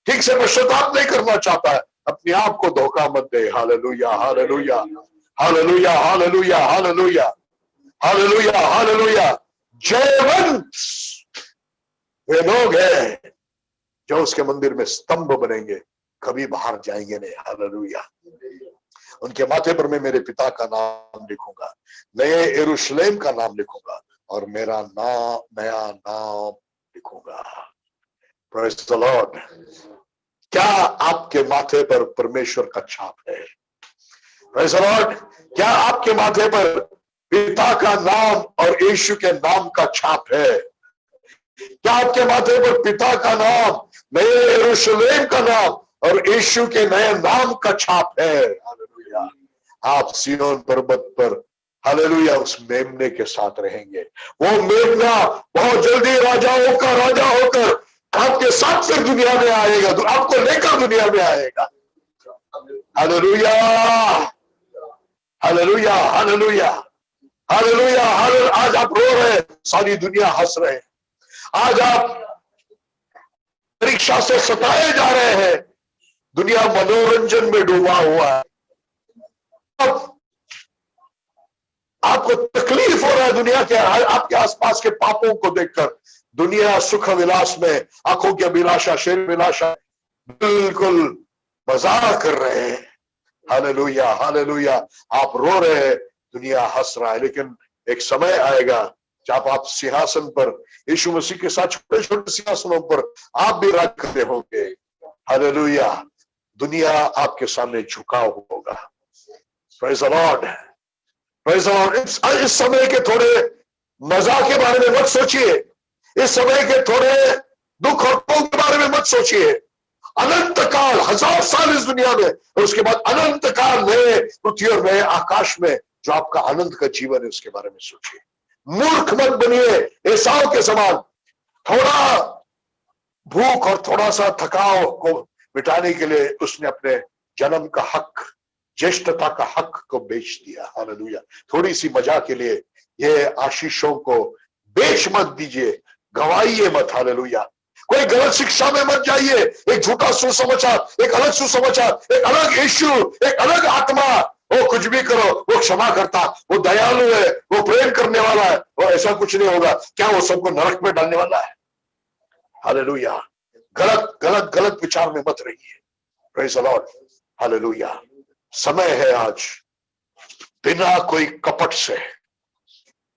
ठीक से पश्चाताप नहीं करना चाहता है। अपने आप को धोखा मत दे। हालेलुया, हालेलुया, हालेलुया, हालेलुया, हालेलुया, हालेलुया, हालेलुया। जयवंत वे लोग हैं जो उसके मंदिर में स्तंभ बनेंगे, कभी बाहर जाएंगे नहीं। हालेलुया। उनके माथे पर मैं मेरे पिता का नाम लिखूंगा, नए यरूशलेम का नाम लिखूंगा, और मेरा नाम, नया नाम लिखूंगा। Praise the Lord. क्या आपके माथे पर परमेश्वर का छाप है? Praise the Lord. क्या आपके माथे पर पिता का नाम और यीशु के नाम का छाप है? क्या आपके माथे पर पिता का नाम, नए यरूशलेम का नाम और यीशु के नए नाम का छाप है? हालेलुया। आप सिय्योन पर्वत पर, हालेलुया, उस मेमने के साथ रहेंगे। वो मेमना बहुत जल्दी राजाओं का राजा होकर आपके साथ फिर दुनिया में आएगा, तो आपको लेकर दुनिया में आएगा। हालेलुया, हालेलुया, हालेलुया, हालेलुया, हालेलुया। आज आप रो रहे हैं, सारी दुनिया हंस रहे हैं। आज आप परीक्षा से सताए जा रहे हैं, दुनिया मनोरंजन में डूबा हुआ है। आपको तकलीफ हो रहा है दुनिया के, आपके आसपास के पापों को देखकर। दुनिया सुख विलास में, आंखों की अभिलाषा, शरीर विलासा, बिल्कुल मजाक कर रहे हैं। Hallelujah, hallelujah. आप रो रहे हैं, दुनिया हंस रहा है, लेकिन एक समय आएगा जब आप सिंहासन पर यीशु मसीह के साथ छोटे छोटे सिंहासनों पर आप भी राज करते होंगे। हालेलुया। दुनिया आपके सामने झुका होगा। Praise the Lord, praise the Lord. इस समय के थोड़े मजा के बारे में मत सोचिए, इस समय के थोड़े दुख और के बारे में मत सोचिए। अनंत काल, 1000 साल इस दुनिया में, और उसके बाद अनंत काल नए पृथ्वी और नए आकाश में जो आपका आनंद का जीवन है, उसके बारे में सोचिए। मूर्ख मत बनिए एसाव के समान। थोड़ा भूख और थोड़ा सा थकाव को मिटाने के लिए उसने अपने जन्म का हक, ज्येष्ठता का हक को बेच दिया। हालेलुया। थोड़ी सी मजा के लिए ये आशीषों को बेच मत दीजिए, गवाइए मत। हालेलुया। कोई गलत शिक्षा में मत जाइए। एक झूठा सुसमाचार, एक अलग सुसमाचार, एक अलग यीशु, एक अलग आत्मा, वो कुछ भी करो, वो क्षमा करता, वो दयालु है, वो प्रेम करने वाला है, वो ऐसा कुछ नहीं होगा। क्या वो सबको नरक में डालने वाला है? हालेलुया। गलत गलत गलत विचार में मत रहिए। Praise the Lord. हालेलुया। समय है आज बिना कोई कपट से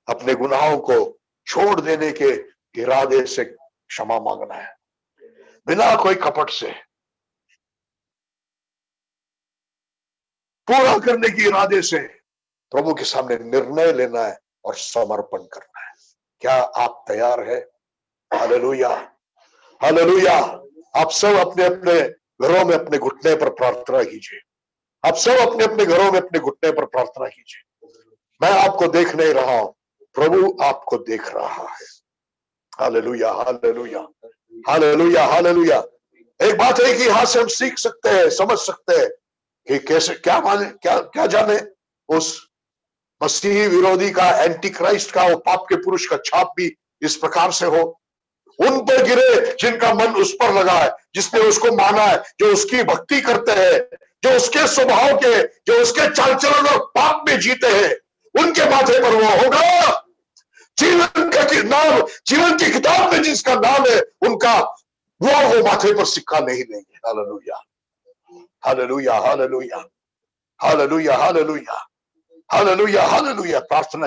अपने गुनाहों को छोड़ देने के इरादे से क्षमा मांगना है, बिना कोई कपट से पूरा करने के इरादे से प्रभु के सामने निर्णय लेना है और समर्पण करना है। क्या आप तैयार है? हालेलुया, हालेलुया। आप सब अपने अपने घरों में अपने घुटने पर प्रार्थना कीजिए। आप सब अपने अपने घरों में अपने घुटने पर प्रार्थना कीजिए। मैं आपको देख नहीं रहा हूं, प्रभु आपको देख रहा है। हालेलुया, हालेलुया, हालेलुया, हालेलुया। एक बात है कि यहां से हम सीख सकते हैं, समझ सकते हैं कि कैसे, क्या माने, क्या जाने उस मसीही विरोधी का, एंटी क्राइस्ट का, वो पाप के पुरुष का छाप भी इस प्रकार से हो। उन पर गिरे जिनका मन उस पर लगा है, जिसने उसको माना है, जो उसकी भक्ति करते हैं, जो उसके स्वभाव के, जो उसके चाल चलन और पाप में जीते हैं, उनके माथे पर वो होगा। जीवन का नाम, जीवन की किताब में जिसका नाम है, उनका वो माथे पर सिक्का नहीं लेंगे। हालेलुया, हालेलुया, हालेलुया, हालेलुया, हालेलुया, हालेलुया, हालेलुया। प्रार्थना